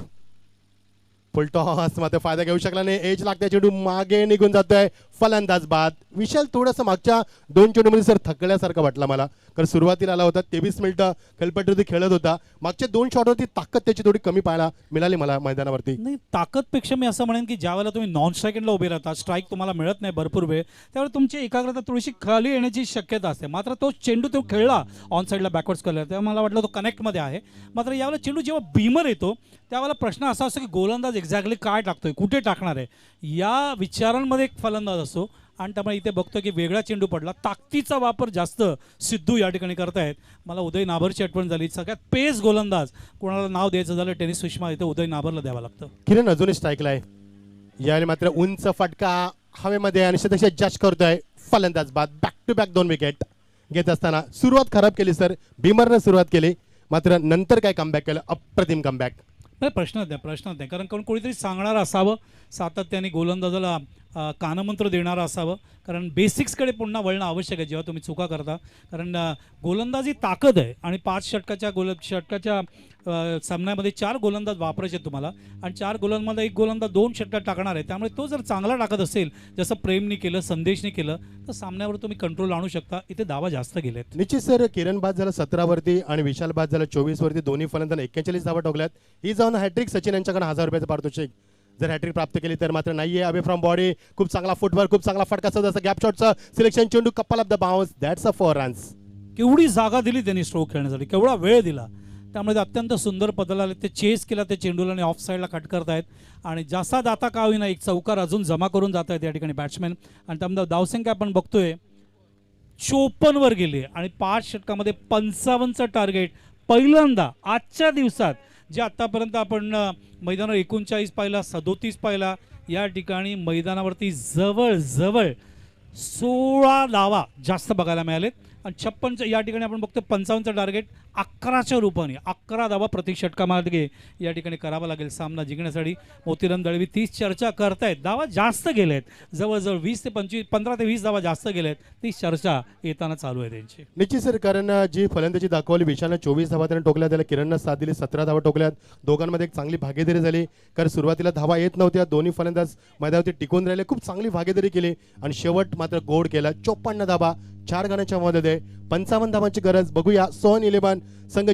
Full toss मात्र फायदा घेऊ शकला नाही. एज लागते, चेंडू मागे निघून जातोय. फलंदाज बाद. विशाल थोडंसं मागच्या 2 चेंडूमध्ये सर थकल्यासारखं वाटलं मला. कारण सुरुवातीला आला होता, 23 मिनिटं खेळपट्टीवरती खेळत होता. मागच्या 2 शॉटवरती ताकद त्याची थोडी कमी पाहायला मिळाली मला मैदानावरती. नाही, ताकदपेक्षा मी असं म्हणेन की ज्यावेळेला तुम्ही नॉन स्ट्राईकला उभे राहता, स्ट्राईक तुम्हाला मिळत नाही भरपूर वेळ, त्यावेळेला तुमची एकाग्रता थोडीशी खाली येण्याची शक्यता असते. मात्र तो चेंडू तो खेळला ऑन साईडला बॅकवर्ड्स केला, तेव्हा मला वाटलं तो कनेक्टमध्ये आहे. मात्र यावेळेला चेंडू जेव्हा बीमर येतो त्यावेळेला प्रश्न असा असतो की गोलंदाज एक्झॅक्टली काय टाकतोय, कुठे टाकणार आहे, या विचारांमध्ये एक फलंदाज असतो. आणि त्यामुळे इथे बघतो की वेगळा चेंडू पडला. ताकदीचा वापर जास्त सिद्धू या ठिकाणी करतायत. मला उदय नाभरची आठवण झाली. सगळ्यात पेस गोलंदाज कोणाला नाव द्यायचं झालं टेनिस सुषमा, इथे उदय नाभरला द्यावं लागतं. किरण अजूनही स्ट्राईकला आहे. यावेळी मात्र उंच फटका हवेमध्ये आणि सदस्य जज करतोय. फलंदाज बाद. बॅक टू बॅक 2 विकेट घेत असताना सुरुवात खराब केली सर, बीमरनं सुरुवात केली. मात्र नंतर काय कमबॅक केलं, अप्रतिम कमबॅक. नाही, प्रश्नच नाही कारण कोणीतरी सांगणार असावं. सातत्याने गोलंदाजाला कानमंत्र देणारं असावं, कारण बेसिक्सकडे पुन्हा वळणं आवश्यक आहे जेव्हा तुम्ही चुका करता. कारण गोलंदाजी ताकद आहे आणि 5 षटकाच्या सामन्यामध्ये 4 गोलंदाज वापरायचे आहेत तुम्हाला आणि 4 गोलांमध्ये 1 गोलंदाज 2 षटकात टाकणार आहे. त्यामुळे तो जर चांगला टाकत असेल, जसं प्रेमने केलं, संदेशने केलं, तर सामन्यावर तुम्ही कंट्रोल आणू शकता. इथे धावा जास्त गेलेत. निश्चित सर, किरण बाद झाला 17 वरती आणि विशाल बाद झाला 24 वरती. दोन्ही फलंदाजांना 41 धावा ठोकल्यात. ही जाऊन हॅट्रिक सचिन यांच्याकडे 1000 रुपयाचं पारितोषिक. जर हॅट्रिक प्राप्त केली तर मात्र नाहीये. अवे फ्रॉम बॉडी, खूप चांगला फुटवर्क, खूप चांगला फटका, सदस्य गॅप शॉटचं सिलेक्शन, चेंडू couple of the bounce. That's a 4 runs. केवढी जागा दिली त्यांनी स्ट्रोक खेळण्यासाठी, केवढा वेळ दिला. त्यामुळे ते अत्यंत सुंदर पदाला आले. ते चेस केला त्या चेंडूला आणि ऑफ साईडला कट करतायत आणि जास्त दाता का होईना एक चौकार अजून जमा करून जात आहेत या ठिकाणी बॅट्समॅन. आणि त्यामध्ये धावसंख्या आपण बघतोय 54 वर गेली आणि 5 षटकामध्ये 55चं टार्गेट पहिल्यांदा आजच्या दिवसात. जे आत्तापर्यंत आपण मैदानावर 39 पाहिला, 37 पाहिला, या ठिकाणी मैदानावरती जवळजवळ 16 धावा जास्त बघायला मिळालेत आणि 56 या ठिकाणी आपण बघतो 55चं टार्गेट 11च्या रूपाने 11 धावा प्रति षटकामध्ये या ठिकाणी करावा लागेल सामना जिंकण्यासाठी. मोतीराम दळवी 30 चर्चा करतायत, धावा जास्त गेलेत, जवळजवळ 20 ते 25, 15 ते 20 धावा जास्त गेलेत. ती चर्चा येताना चालू आहे त्यांची. निश्चित सर, कारण जी फलंदाजी दाखवली, विशालने 24 धावा त्याने टोकल्या, त्याला किरणनं साथ दिली, 17 धावा टोकल्यात. दोघांमध्ये एक चांगली भागीदारी झाली, कारण सुरुवातीला धावा येत नव्हत्या. दोन्ही फलंदाज मैदानावरती टिकून राहिले, खूप चांगली भागीदारी केली आणि शेवट मात्र गोड केला. 54 धावा 4 गणाच्या मध्ये 55 धावांची गरज. बघूया सोन 11 संघ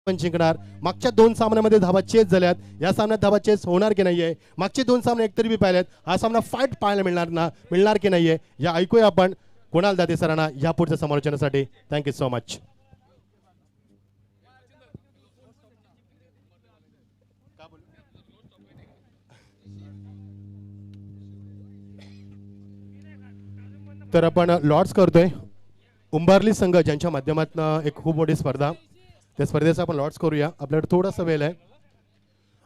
जिंकणार. मागच्या 2 सामन्यामध्ये धावा चेस झाल्यात, या सामन्यात धावा चेस होणार की नाहीये. मागचे 2 सामने एकतरी बी पाहिलेत, हा सामना फाईट पाहायला मिळणार की नाहीये, या ऐकूया आपण कुणाल दाते सरांना या पुढच्या समालोचनासाठी. Thank you so much. तर आपण लॉर्ड्स करतोय. उंबारली संघ ज्यांच्या माध्यमातून एक खूप मोठी स्पर्धा, त्या स्पर्धेचा आपण लॉर्ड्स करूया. आपल्याकडे थोडासा वेळ आहे.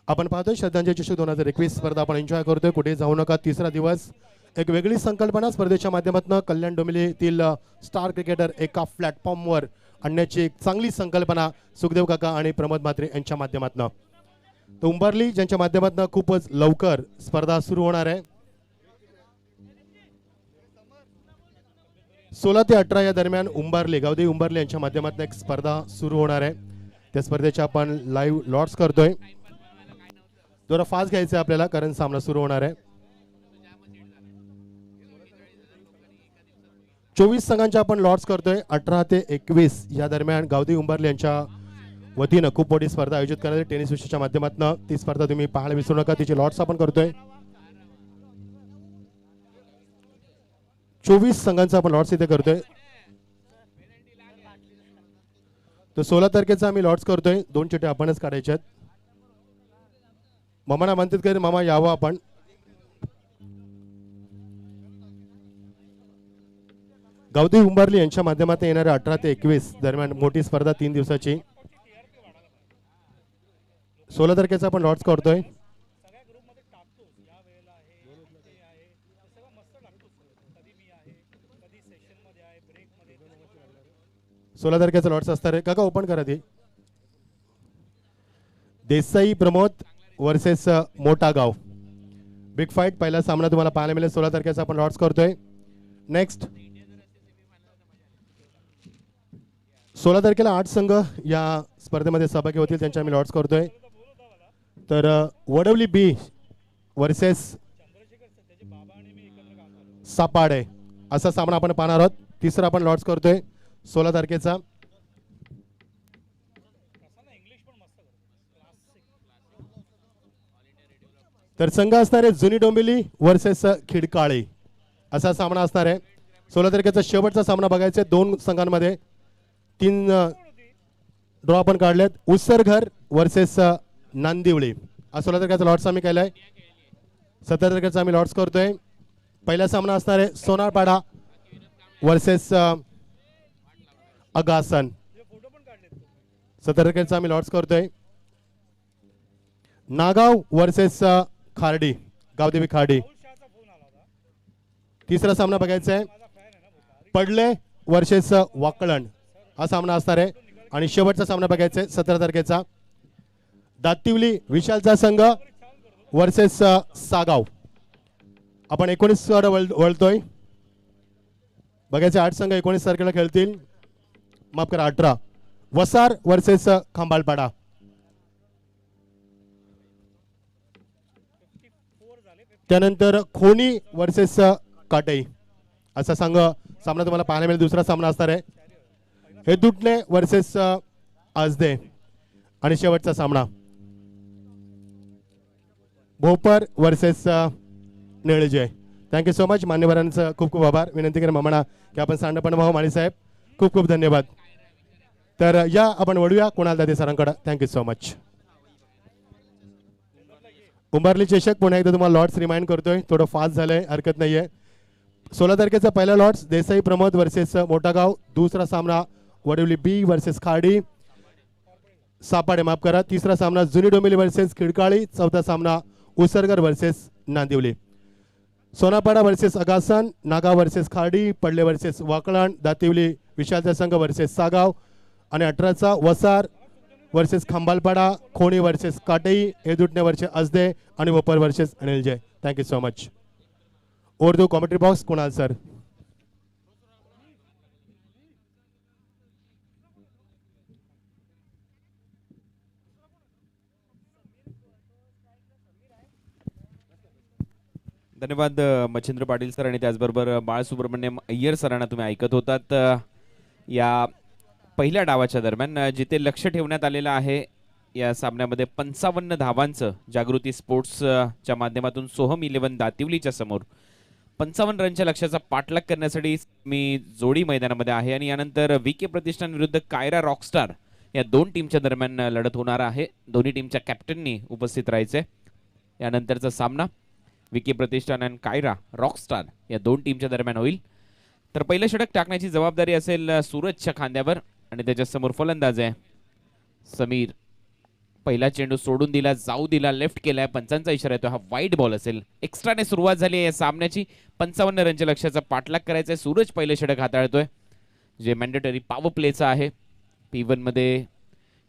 आपण पाहतोय श्रद्धांजली चषक 2021 स्पर्धा आपण एन्जॉय करतोय. कुठे जाऊ नका. तिसरा दिवस, एक वेगळी संकल्पना स्पर्धेच्या माध्यमातून कल्याण डोंबिवलीतील स्टार क्रिकेटर एका प्लॅटफॉर्मवर आणण्याची एक चांगली संकल्पना सुखदेव काका आणि प्रमोद म्हात्रे यांच्या माध्यमातून. तर उंबारली ज्यांच्या माध्यमातून खूपच लवकर स्पर्धा सुरू होणार आहे. 16 ते 18 या दरम्यान गावदेवी उंबारले यांच्या माध्यमातून एक स्पर्धा सुरू होणार आहे. त्या स्पर्धेच्या आपण लाईव्ह लॉट्स करतोय. जरा फास्ट घ्यायचं आहे आपल्याला, कारण सामना सुरू होणार आहे. 24 संघांच्या आपण लॉट्स करतोय. 18 ते 21 या दरम्यान गावदेवी उंबारले यांच्या वतीनं खूप मोठी स्पर्धा आयोजित करण्यात टेनिस विश्वच्या माध्यमातून. ती स्पर्धा तुम्ही पाहायला विसरू नका. तिचे लॉट्स आपण करतोय. 24 संघांचा आपण लॉट्स इथे करतोय. तर 16 तारखेचा आम्ही लॉट्स करतोय. 2 चिठ्ठ्या आपणच काढायच्या आहेत. मामाना म्हणतात का मामा यावं आपण. गावदेवी उंबारली यांच्या माध्यमातून येणाऱ्या 18 ते 21 दरम्यान मोठी स्पर्धा 3 दिवसाची. 16 तारखेचा आपण लॉट्स करतोय. 16 तारखेचा लॉट्स असणार आहे. काका ओपन करा. ती देसाई प्रमोद वर्सेस मोठा गाव, बिग फाईट पहिला सामना तुम्हाला पाहायला मिळेल. 16 तारखेचा आपण लॉट्स करतोय. नेक्स्ट 16 तारखेला 8 संघ या स्पर्धेमध्ये सहभागी होतील, त्यांच्या आम्ही लॉट्स करतोय. तर वडवली बी वर्सेस सापाडे असा सामना आपण पाहणार आहोत. तिसरा आपण लॉट्स करतोय 16 तारखेचा. तर संघ असणार आहे जुनी डोंबिवली वर्सेस खिडकाळे असा सामना असणार आहे. 16 तारखेचा शेवटचा सामना बघायचा आहे. 2 संघांमध्ये 3 ड्रॉ आपण काढलेत. उसरघर वर्सेस नांदिवळी हा 16 तारखेचा लॉट्स आम्ही केलाय. 17 तारखेचा आम्ही लॉट्स करतोय. पहिला सामना असणार आहे सोनारपाडा वर्सेस अगासन. 17 तारखेचा आम्ही लॉट्स करतोय. नागाव वर्सेस खार्डी, गावदेवी खार्डी. तिसरा सामना बघायचा आहे पडले वर्सेस वाकळण हा सामना असणार आहे. आणि शेवटचा सामना बघायचा आहे 17 तारखेचा दातिवली विशालचा संघ वर्सेस सागाव आपण 19 कडे वळतोय. बघायचे 8 संघ 19 तारखेला खेळतील. माफ करा 18. वसार वर्सेस खंबालपाडा. त्यानंतर खोनी वर्सेस काटई असा संघ सामना तुम्हाला पाहायला मिळेल. दुसरा सामना असणार आहे हेदुटणे वर्सेस आजदे आणि शेवटचा सामना Bhopar versus Nilje. Thank you so much. मान्यवरांचं खूप खूप आभार. विनंती करेन मामाना की आपण सांडपण भाऊ माळी साहेब खूप खूप धन्यवाद. तर या आपण वळूया कुणाल दादे सरांकडे. Thank you so much. उंबारली चषक पुन्हा एकदा तुम्हाला लॉर्ड्स रिमाइंड करतोय. थोडं फास्ट झालंय हरकत नाहीये. 16 तारखेचा पहिला लॉर्ड्स देसाई प्रमोद वर्सेस मोठागाव. दुसरा सामना वडवली बी वर्सेस खाडी सापाडे माफ करा. तिसरा सामना जुनी डोंबिवली वर्सेस खिडकाळी. चौथा सामना उसरगर versus Nandivali. सोनापाडा versus अगासन. Nagaon versus खाडी. पडले वर्सेस वाकळण. दातिवली विशालचा संघ वर्सेस सागाव आणि 18चा वसार वर्सेस खंबालपाडा. खोणी वर्सेस काटई. हेदुटणे वर्सेस अजदे आणि वपर वर्सेस अनिलजय. Thank you so much. Urdu commentary box Kunal sir. धन्यवाद मच्छिंद्र पाटील सर आणि त्याचबरोबर बाळसुब्रमण्यम अय्यर सरांना तुम्ही ऐकत होतात. या पहिल्या डावाच्या दरम्यान जिथे लक्ष ठेवण्यात आलेलं आहे या सामन्यामध्ये 55 धावांचं जागृती स्पोर्ट्सच्या माध्यमातून सोहम 11 दातिवलीच्या समोर 55 रनच्या लक्ष्याचा पाठलाग करण्यासाठी मी जोडी मैदानामध्ये आहे आणि यानंतर विके प्रतिष्ठान विरुद्ध कायरा रॉकस्टार या दोन टीमच्या दरम्यान लढत होणार आहे. दोन्ही टीमच्या कॅप्टननी उपस्थित राहायचे. यानंतरचा सामना विके प्रतिष्ठान आणि कायरा रॉकस्टार या दोन टीमच्या दरम्यान होईल. तर पहिलं षटक टाकण्याची जबाबदारी असेल सूरजच्या खांद्यावर आणि त्याच्यासमोर फलंदाज आहे समीर. पहिला चेंडू सोडून दिला, जाऊ दिला, लेफ्ट केलाय. पंचांचा इशारा येतो, हा वाईड बॉल असेल. एक्स्ट्राने सुरुवात झाली आहे या सामन्याची. 55 रनच्या लक्ष्याचा पाठलाग करायचा आहे. सूरज पहिलं षटक हाताळतोय जे मॅन्डेटरी पॉवर प्लेचं आहे. P1 मध्ये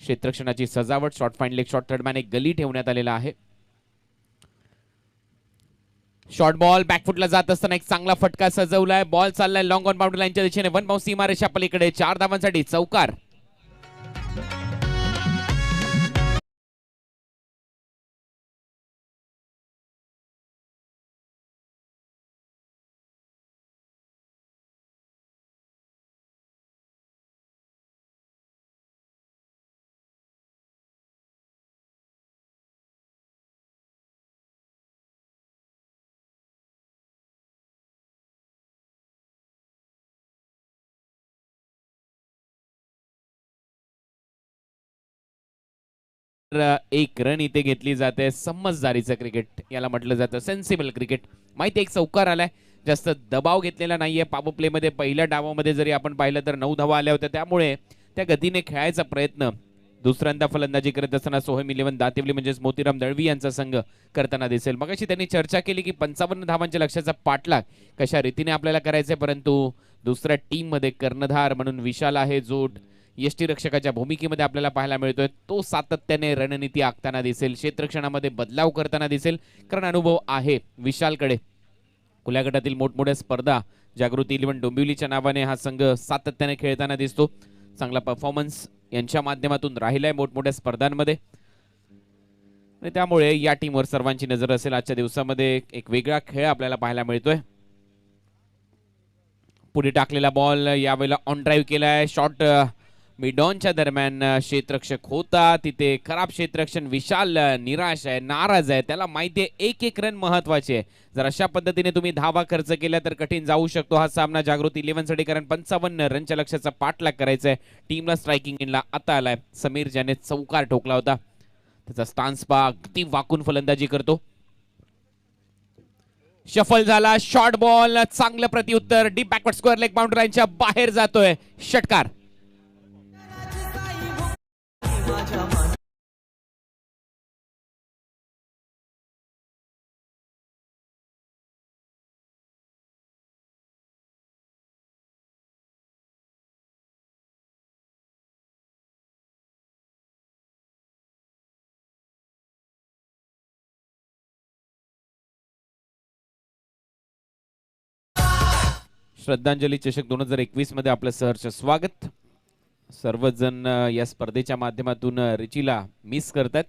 क्षेत्ररक्षणाची सजावट, short fine leg, short third man, एक गली ठेवण्यात आलेला आहे. शॉर्ट बॉल बॅकफुटला जात असताना एक चांगला फटका सजवलाय. बॉल चाललाय लॉंग ऑन बाउंड्री लाईनच्या दिशेने. वन बाउंस सीमारेषा पलीकडे 4 धावांसाठी चौकार. एक रन इथे घेतली जाते. समजदारीचं क्रिकेट याला म्हटलं जातं, सेन्सिबल क्रिकेट. माहिती एक चौकार आलाय, जास्त दबाव घेतलेला नाहीये. पॉवर प्ले मध्ये पहिल्या डावामध्ये जरी आपण पाहिलं तर 9 धावा आल्या होत्या, त्यामुळे त्या गतीने खेळायचा प्रयत्न दुसऱ्यांदा फलंदाजी करत असताना सोहम 11 दातिवली म्हणजेच मोतीराम दळवी यांचा संघ करताना दिसेल. मगाशी त्यांनी चर्चा केली की 55 धावांच्या लक्ष्याचा पाठलाग कशा रीतीने आपल्याला करायचंय, परंतु दुसऱ्या टीम मध्ये कर्णधार म्हणून विशाल आहे, जो यष्टीरक्षकाच्या भूमिकेमध्ये आपल्याला पाहायला मिळतोय. तो सातत्याने रणनीती आखताना दिसेल, क्षेत्ररक्षणामध्ये बदलाव करताना दिसेल, कारण अनुभव आहे विशालकडे. खुल्या गटातील मोठमोठ्या स्पर्धा जागृती 11 डोंबिवलीच्या नावाने हा संघ सातत्याने खेळताना दिसतो. चांगला परफॉर्मन्स यांच्या माध्यमातून राहिलाय मोठमोठ्या स्पर्धांमध्ये आणि त्यामुळे या टीमवर सर्वांची नजर असेल. आजच्या दिवसामध्ये एक वेगळा खेळ आपल्याला पाहायला मिळतोय. पुढे टाकलेला बॉल यावेळेला ऑन ड्राईव्ह केलाय. शॉट मिडॉनच्या दरम्यान क्षेत्ररक्षक होता, तिथे खराब क्षेत्ररक्षण. विशाल निराश आहे, नाराज आहे. त्याला माहिती आहे एक एक रन महत्वाचे आहे. जर अशा पद्धतीने तुम्ही धावा खर्च केल्या तर कठीण जाऊ शकतो हा सामना जागृती 11 साठी, कारण 55 रनच्या लक्ष्याचा पाठलाग करायचा आहे. टीमला स्ट्रायकिंग इनला आता आलाय समीर, ज्याने चौकार ठोकला होता. त्याचा स्टान्स पा अगदी वाकून फलंदाजी करतो. शफल झाला, शॉर्ट बॉल, चांगलं प्रत्युत्तर, deep backward square leg boundary लाईनच्या बाहेर जातोय. षटकार. श्रद्धांजली चषक 2021 मध्ये आपलं सहर्ष स्वागत. सर्वजण या स्पर्धेच्या माध्यमातून रिचीला मिस करतात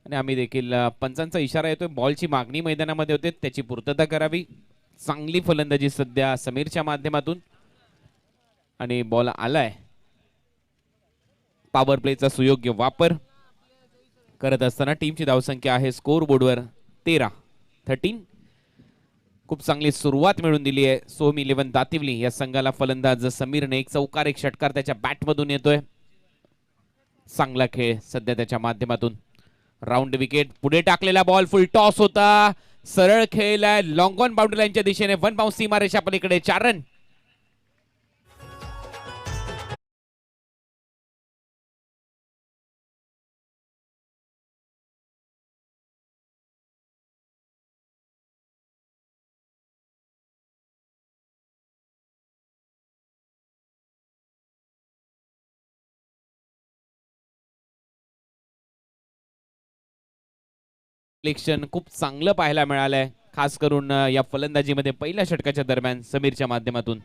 आणि आम्ही देखील पंचांचा इशारा येतोय, बॉलची मागणी मैदानामध्ये होते, त्याची पूर्तता करावी. चांगली फलंदाजी सध्या समीरच्या माध्यमातून आणि बॉल आलाय. पॉवर प्लेचा सुयोग्य वापर करत असताना टीमची धावसंख्या आहे स्कोर बोर्डवर 13. खूप चांगली सुरुवात मिळून दिली आहे सोहम 11 दातिवली या संघाला. फलंदाज समीरने एक चौकार एक षटकार त्याच्या बॅटमधून येतोय. चांगला खेळ सध्या त्याच्या माध्यमातून. राऊंड विकेट, पुढे टाकलेला बॉल फुल टॉस होता, सरळ खेळलाय लॉंग ऑन बाउंड्री लाईनच्या दिशेने. 1 बाउन्स सीमारेषा पलीकडे 4 रन. सिलेक्शन खूप चांगलं पाहायला मिळालंय, खास करून या फलंदाजीमध्ये पहिल्या षटकाच्या दरम्यान समीरच्या माध्यमातून.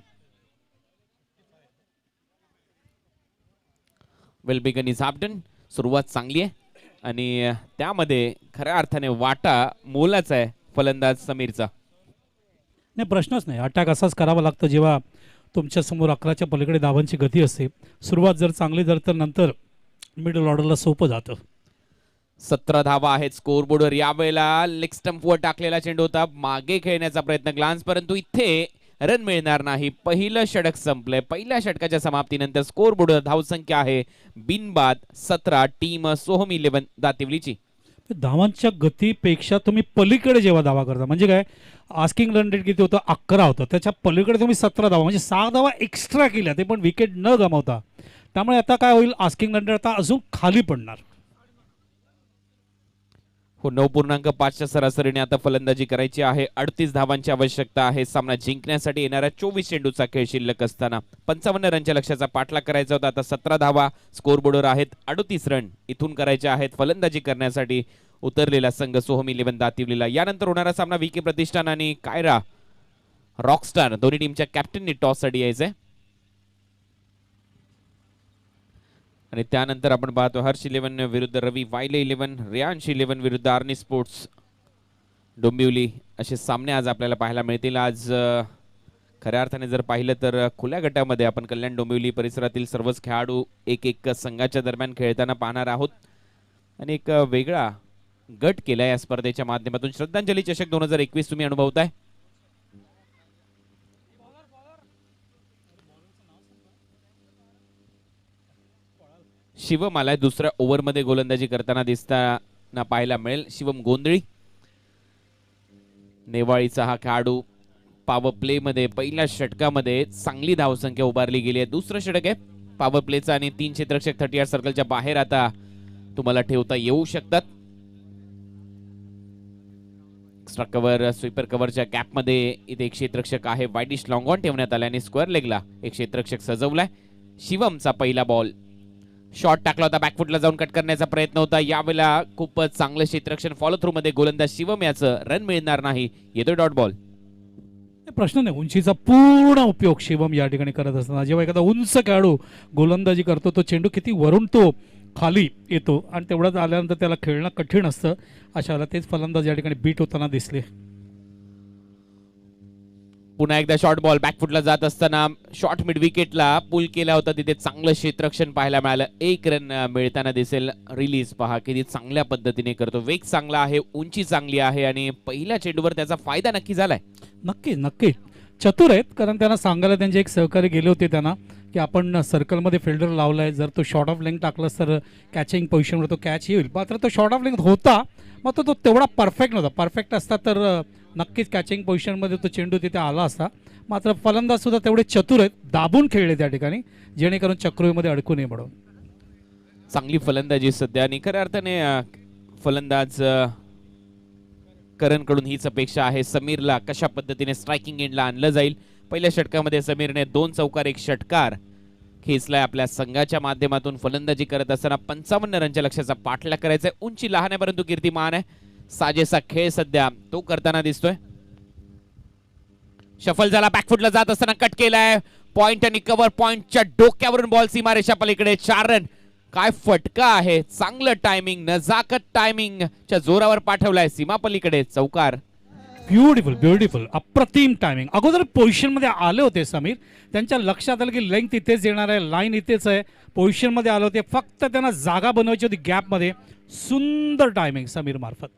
Well begun is half done. सुरुवात चांगली आहे आणि त्यामध्ये खऱ्या अर्थाने वाटा मोलाचा आहे फलंदाज समीरचा. नाही, प्रश्नच नाही. अटॅक असाच करावा लागतो जेव्हा तुमच्या समोर 11च्या पलीकडे धावांची गती असते. सुरुवात जर चांगली जर तर नंतर मिडल ऑर्डरला सोपं जातं. 17 धावा आहेत स्कोर बोर्डवर. यावेळेला लेग स्टंपवर टाकलेला चेंडू होता, मागे खेळण्याचा प्रयत्न ग्लान्स, परंतु इथे रन मिळणार नाही. पहिलं षटक संपलंय. पहिल्या षटकाच्या समाप्तीनंतर स्कोर बोर्डवर धावसंख्या आहे बिनबाद 17. टीम सोहम 11 दातिवलीची. धावांच्या गतीपेक्षा तुम्ही पलीकडे जेव्हा धावा करता, म्हणजे काय, आस्किंग रन रेट किती होतं, 11 होतं, त्याच्या पलीकडे तुम्ही 17 धावा म्हणजे 6 धावा एक्स्ट्रा केल्या, ते पण विकेट न गमावता. त्यामुळे आता काय होईल, आस्किंग रन रेट आता अजून खाली पडणार. हो, 9.5च्या सरासरीने आता फलंदाजी करायची आहे. 38 धावांची आवश्यकता आहे सामना जिंकण्यासाठी. येणाऱ्या 24 चेंडूचा खेळ शिल्लक असताना 55 रनच्या लक्ष्याचा पाठलाग करायचा होता. आता 17 धावा स्कोर बोर्डवर आहेत. 38 रन इथून करायचे आहेत फलंदाजी करण्यासाठी उतरलेला संघ सोहम 11 दातिवलीला. यानंतर होणारा सामना विके प्रतिष्ठान आणि कायरा रॉकस्टार दोन्ही टीमच्या कॅप्टननी टॉससाठी यायचंय. आणि त्यानंतर आपण पाहतो हर्ष 11 विरुद्ध रवी वायले 11, रियांश 11 विरुद्ध आर्नी स्पोर्ट्स डोंबिवली असे सामने आज आपल्याला पाहायला मिळतील. आज खऱ्या अर्थाने जर पाहिलं तर खुल्या गटामध्ये आपण कल्याण डोंबिवली परिसरातील सर्वच खेळाडू एक संघाच्या दरम्यान खेळताना पाहणार आहोत आणि एक वेगळा गट केला या स्पर्धेच्या माध्यमातून. श्रद्धांजली चषक 2021 तुम्ही अनुभवताय. शिवम आलाय दुसऱ्या ओव्हरमध्ये गोलंदाजी करताना दिसताना पाहायला मिळेल. शिवम गोंधळी नेवाळीचा हा खेळाडू पॉवर प्ले मध्ये पहिल्या षटकामध्ये चांगली धावसंख्या उभारली गेली आहे. दुसरं षटक आहे पॉवर प्लेचा आणि 3 क्षेत्ररक्षक 30 यार्ड सर्कलच्या बाहेर आता तुम्हाला ठेवता येऊ शकतात. एक्स्ट्रा कव्हर स्वीपर कव्हरच्या गॅप मध्ये इथे एक क्षेत्ररक्षक आहे. वाईडिश लॉंग ऑन ठेवण्यात आला आणि स्क्वेअर लेगला एक क्षेत्ररक्षक सजवलाय. शिवमचा पहिला बॉल शॉट टाकला होता, बॅकफुटला जाऊन कट करण्याचा प्रयत्न होता. यावेळेला खूप चांगलं क्षेत्ररक्षण फॉलो थ्रू मध्ये गोलंदाज शिवम याचं रन मिळणार नाही. येतोय डॉट बॉल. प्रश्न नाही, उंचीचा पूर्ण उपयोग शिवम या ठिकाणी करत असताना जेव्हा एखादा उंच खेळाडू गोलंदाजी करतो तो चेंडू किती वरून तो खाली येतो आणि तेवढाच आल्यानंतर त्याला खेळणं कठीण असतं. अशा वेळेला तेच फलंदाज या ठिकाणी बीट होताना दिसले. पुन्हा एकदा शॉर्ट बॉल बॅकफुटला जात असताना शॉर्ट मिड विकेटला पुल केला होता, तिथे चांगलं क्षेत्ररक्षण पाहायला मिळालं. 1 रन मिळताना दिसेल. रिलीज पहा किती चांगल्या पद्धतीने करतो. वेग चांगला आहे, उंची चांगली आहे आणि पहिल्या चेंडूवर त्याचा फायदा नक्की झालाय. नक्की चतुर आहेत, कारण त्यांना सांगायला त्यांचे एक सहकारी गेले होते त्यांना की आपण सर्कलमध्ये फिल्डर लावलाय, जर तो शॉर्ट ऑफ लेंथ टाकलास तर कॅचिंग पोझिशनवर तो कॅच येईल. मात्र तो शॉर्ट ऑफ लेंथ होता, मात्र तो तेवढा परफेक्ट नव्हता. परफेक्ट असता तर नक्कीच कॅचिंग पोझिशनमध्ये तो चेंडू तिथे आला असता. मात्र फलंदाज सुद्धा तेवढे चतुर आहेत, दाबून खेळले त्या ठिकाणी जेणेकरून चक्रव्यूहमध्ये अडकू नये म्हणून. चांगली फलंदाजी सध्या आणि खऱ्या अर्थाने फलंदाज करणकडून हीच अपेक्षा आहे. समीरला कशा पद्धतीने स्ट्रायकिंग एंडला आणलं जाईल. पहिल्या षटकामध्ये समीरने 2 चौकार 1 षटकार खेचलाय आपल्या संघाच्या माध्यमातून. फलंदाजी करत असताना 55 रनच्या लक्ष्याचा पाठलाग करायचा आहे. उंची लहान आहे परंतु कीर्तिमान आहे. साजेसा खेळ सध्या तो करताना दिसतोय. शफल झाला, बॅकफुटला जात असताना कट केलाय. पॉइंट आणि कव्हर, पॉइंटच्या डोक्यावरून बॉल सीमारेषा पलीकडे. 4 रन. काय फटका आहे, चांगलं टायमिंग, नजाकत टायमिंगच्या जोरावर पाठवलाय सीमा पलीकडे. चौकार. ब्युटिफुल ब्युटिफुल, अप्रतिम टायमिंग. अगोदर पोझिशन मध्ये आले होते समीर, त्यांच्या लक्षात आलं की लेंथ इथेच येणार आहे, लाईन इथेच आहे, पोझिशन मध्ये आले होते, फक्त त्यांना जागा बनवायची होती गॅप मध्ये. सुंदर टायमिंग समीर मार्फत.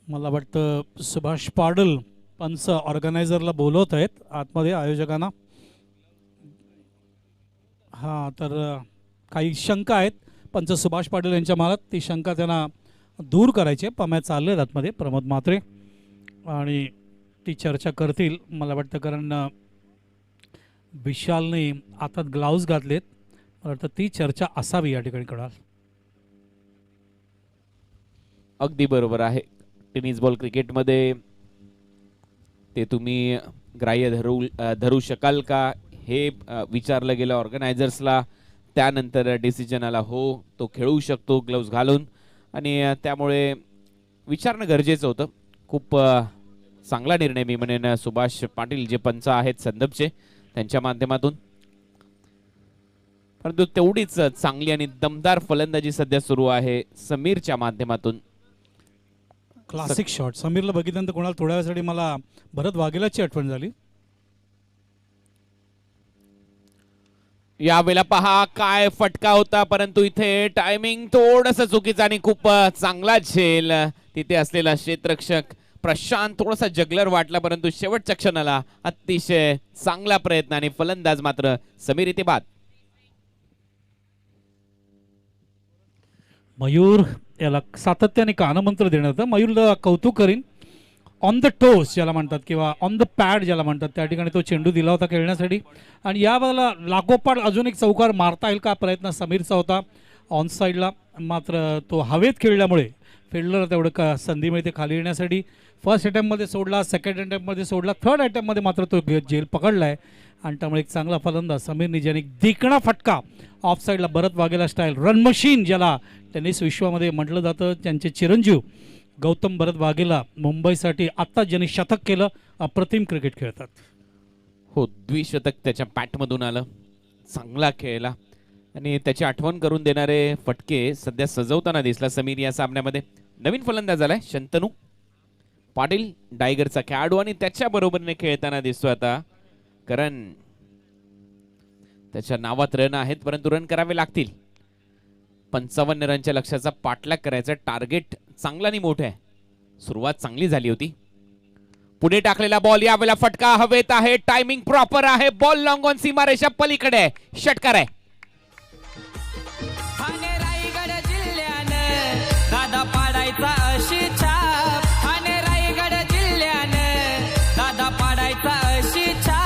मला वाटतं सुभाष पाडल पंच ऑर्गनायझरला बोलवत आहेत आतमध्ये, आयोजकांना. हां, तर काही शंका आहेत पंच सुभाष पाटील यांच्या मालात, ती शंका त्यांना दूर करायची आहे. पम्या चालले आहेत आतमध्ये प्रमोद म्हात्रे आणि ती चर्चा करतील मला वाटतं, कारण विशालने हातात ग्लाव्ज घातलेत. मला वाटतं ती चर्चा असावी या ठिकाणी. कळाल अगदी बरोबर आहे. टेनिस बॉल क्रिकेटमध्ये ते तुम्ही ग्राह्य धरू शकाल का हे विचारलं गेलं ऑर्गनायझर्सला. त्यानंतर डिसिजन आला हो तो खेळू शकतो ग्लोव्ज घालून, आणि त्यामुळे विचारणं गरजेचं होतं. खूप चांगला निर्णय मी म्हणेन सुभाष पाटील जे पंच आहेत संदपचे त्यांच्या माध्यमातून. परंतु तेवढीच चांगली आणि दमदार फलंदाजी सध्या सुरू आहे समीरच्या माध्यमातून. Classic shot. समीरला बघितल्यानंतर कोणाला थोड्या वेळासाठी मला भरत वाघेलाची आठवण झाली. यावेळेला पहा काय फटका होता, परंतु इथे टायमिंग थोडस चुकीचं आणि खूप चांगला झेल. तिथे असलेला क्षेत्ररक्षक प्रशांत थोडासा जगलर वाटला, परंतु शेवटच्या क्षणाला अतिशय चांगला प्रयत्न आणि फलंदाज मात्र समीर इथे बाद. मयूर याला सातत्याने कानमंत्र देण्यात येतं. मयूरला कौतुक करीन. ऑन द टोस ज्याला म्हणतात किंवा ऑन द पॅड ज्याला म्हणतात, त्या ठिकाणी तो चेंडू दिला होता खेळण्यासाठी. आणि या वेळेला लागोपाठ अजून एक चौकार मारता येईल का प्रयत्न समीरचा होता ऑन साईडला, मात्र तो हवेत खेळल्यामुळे फिल्डर तेवढं का संधी मिळते खाली येण्यासाठी. फर्स्ट अटेम्प्टमध्ये सोडला, सेकंड अटेम्प्टमध्ये सोडला, थर्ड अटेम्प्टमध्ये मात्र तो जेल पकडला आहे. आणि त्यामुळे एक चांगला फलंदाज समीर निजाने देखणा फटका ऑफ साईडला भरत वाघेला स्टाईल. रन मशीन ज्याला टेनिस विश्वामध्ये म्हटलं जातं, त्यांचे चिरंजीव गौतम भरत वाघेला मुंबईसाठी आत्ता ज्यांनी शतक केलं, अप्रतिम क्रिकेट खेळतात. हो, द्विशतक त्याच्या बॅटमधून आलं, चांगला खेळला आणि त्याची आठवण करून देणारे फटके सध्या सजवताना दिसला समीर या सामन्यामध्ये. नवीन फलंदाज आलाय शंतनू पाटील, डायगरचा खेळाडू, आणि त्याच्या बरोबरीने खेळताना दिसतो आता, कारण त्याच्या नावात रन आहेत परंतु रन करावे लागतील. 55 रनच्या लक्ष्याचा पाठलाग करायचा, टार्गेट चांगला आणि मोठं आहे. सुरुवात चांगली झाली होती. पुढे टाकलेला बॉल, यावेळेला फटका हवेत आहे, टायमिंग प्रॉपर आहे, बॉल लॉंग ऑन सीमारेषा पलीकडे आहे, षटकार आहे. ठाणे रायगड जिल्ह्यानं दादा पाडायचा अशी छाप, ठाणे रायगड जिल्ह्यानं दादा पाडायचा अशी छाप.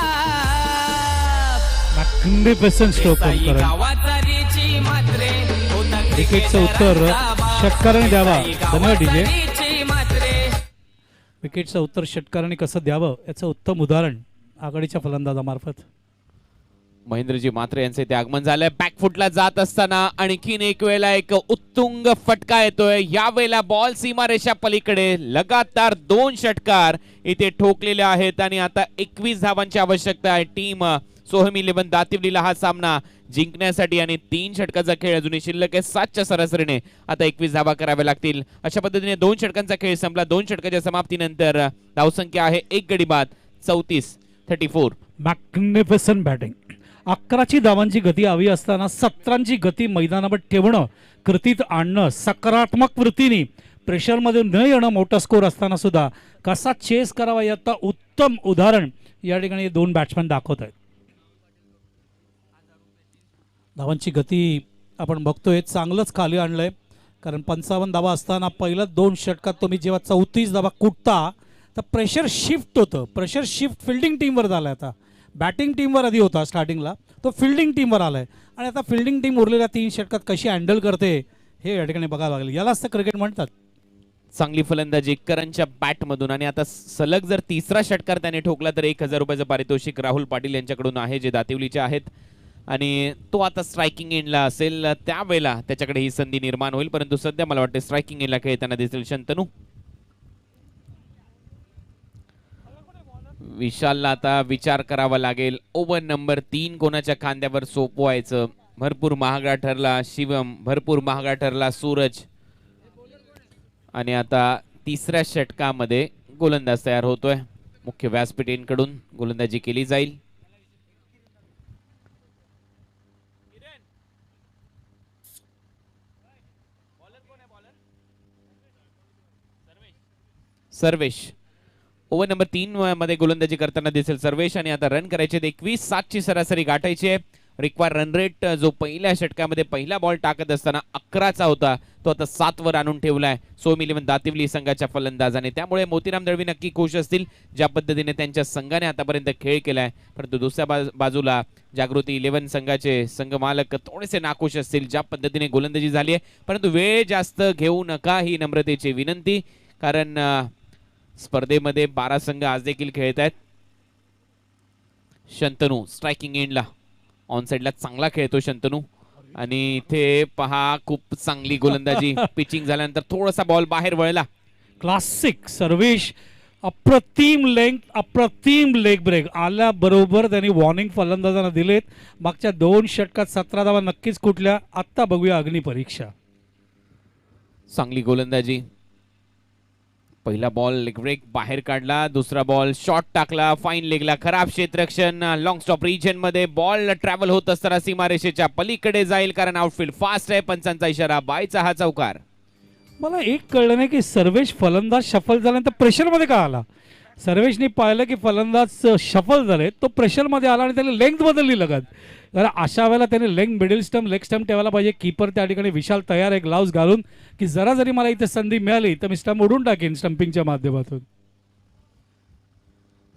मॅग्निफिसंट स्ट्रोक करून गावाचा रिची मात्रे होता विकेटचं उत्तर षटकाराने द्यावा. धन्यवाद डीजे. विकेटचं उत्तर षटकाराने कसं द्यावं याचं उत्तम उदाहरण आघाडीच्या फलंदाजामार्फत. महेंद्रजी म्हात्रे यांचे ते आगमन झालंय. बॅकफुटला जात असताना आणखीन एक वेळेला एक उत्तुंग फटका येतोय. यावेळेला बॉल सीमारेषा पलीकडे. लगातार 2 षटकार इथे ठोकलेले आहेत आणि आता 21 धावांची आवश्यकता आहे टीम सोहम 11 दातिवलीला हा सामना जिंकण्यासाठी, आणि 3 षटकाचा खेळ अजूनही शिल्लक आहे. 7च्या सरासरीने आता 21 धावा कराव्या लागतील. अशा पद्धतीने 2 षटकांचा खेळ संपला. 2 षटकाच्या समाप्तीनंतर धावसंख्या आहे 1 गडी बाद 34. Magnificent batting. 11ची धावांची गती हवी असताना 17ची गती मैदानावर ठेवणं, कृतीत आणणं, सकारात्मक वृत्तीने प्रेशरमध्ये न येणं, मोठा स्कोर असताना सुद्धा कसा चेस करावा याचा उत्तम उदाहरण या ठिकाणी 2 बॅट्समॅन दाखवत आहेत. धावांची गती आपण बघतोय चांगलंच खाली आणलंय, कारण 55 धावा असताना पहिल्या 2 षटकात तुम्ही जेव्हा 34 धावा कुटता तर प्रेशर शिफ्ट होतं. प्रेशर शिफ्ट फिल्डिंग टीमवर झालं. आता बॅटिंग टीमवर आधी होता स्टार्टिंगला, तो फिल्डिंग टीमवर आलाय आणि आता फिल्डिंग टीम उरलेल्या 3 षटकात कशी हँडल करते हे या ठिकाणी बघायला लागेल. यालाच तर क्रिकेट म्हणतात. चांगली फलंदाजी करनच्या बॅटमधून, आणि आता सलग जर 3रा षटकार त्याने ठोकला तर 1000 रुपयाचं पारितोषिक राहुल पाटील यांच्याकडून आहे, जे दातिवलीचे आहेत. आणि तो आता स्ट्रायकिंग एंडला असेल त्यावेळेला त्याच्याकडे ही संधी निर्माण होईल, परंतु सध्या मला वाटते स्ट्रायकिंग एंडला खेळताना दिसेल शंतनू. विशालला आता विचार करावा लागेल. ओव्हर नंबर 3 कोणाच्या खांद्यावर सोपवायचं. भरपूर महागडा ठरला शिवम, भरपूर महागडा ठरला सूरज. आणि आता तिसऱ्या षटकामध्ये गोलंदाज तयार होतोय. मुख्य व्यासपीठांकडून गोलंदाजी केली जाईल. सर्वेश ओव्हर नंबर 3 मध्ये गोलंदाजी करताना दिसेल सर्वेश. आणि आता रन करायचे 21-7 ची सरासरी गाठायची आहे. रिक्वायर रन रेट जो पहिल्या षटकामध्ये पहिला बॉल टाकत असताना 11चा होता, तो आता 7 वर आणून ठेवलाय सोम इलेव्हन दातिवली संघाच्या फलंदाजाने. त्यामुळे मोतीराम दळवी नक्की खुश असतील ज्या पद्धतीने त्यांच्या संघाने आतापर्यंत खेळ केलाय. परंतु दुसऱ्या बाजूला जागृती 11 संघाचे संघ मालक थोडेसे नाखुश असतील ज्या पद्धतीने गोलंदाजी झाली आहे. परंतु वेळ जास्त घेऊ नका ही नम्रतेची विनंती, कारण स्पर्धेमध्ये 12 संघ आज देखील खेळत आहेत. शंतनू स्ट्रायकिंग एंडला ऑन साइडला चांगला खेळतो शंतनू. आणि इथे पहा खूप चांगली गोलंदाजी. पिचिंग झाल्यानंतर थोडासा बॉल बाहेर वळला. क्लासिक सर्वेश, अप्रतिम लेंथ, अप्रतिम लेग ब्रेक आल्याबरोबर त्यांनी वॉर्निंग फलंदाजांना दिलेत. मागच्या 2 षटकात 17 धावा नक्कीच कुठल्या. आत्ता बघूया अग्नी परीक्षा. चांगली गोलंदाजी. पहिला बॉल लेग ब्रेक बाहेर काढला, दुसरा बॉल शॉट टाकला फाईन लेगला. खराब क्षेत्ररक्षण. लॉंग स्टॉप रिजन मध्ये बॉल ट्रॅव्हल होत असताना सीमारेषेच्या पलीकडे जाईल, कारण आउटफील्ड फास्ट आहे. पंचांचा इशारा, बायचा हा चौकार. मला एक कळलं नाही की सर्वेश फलंदाज शफल झाल्यानंतर प्रेशरमध्ये का आला. सर्वेशनी पाहिलं की फलंदाज शफल झाले, तो प्रेशरमध्ये आला आणि त्याने लेंथ बदलली लगत. तर अशा वेळेला त्याने मिडल स्टंप लेग स्टंप ठेवायला पाहिजे. कीपर त्या ठिकाणी विशाल तयार आहे ग्लाव्स घालून, की जरा जरी मला इथे संधी मिळाली तर मी स्टंप उडून टाकेन स्टंपिंगच्या माध्यमातून.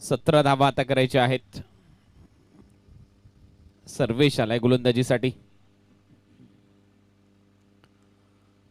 17 धावा आता करायच्या आहेत. सर्वेश आलाय गोलंदाजीसाठी.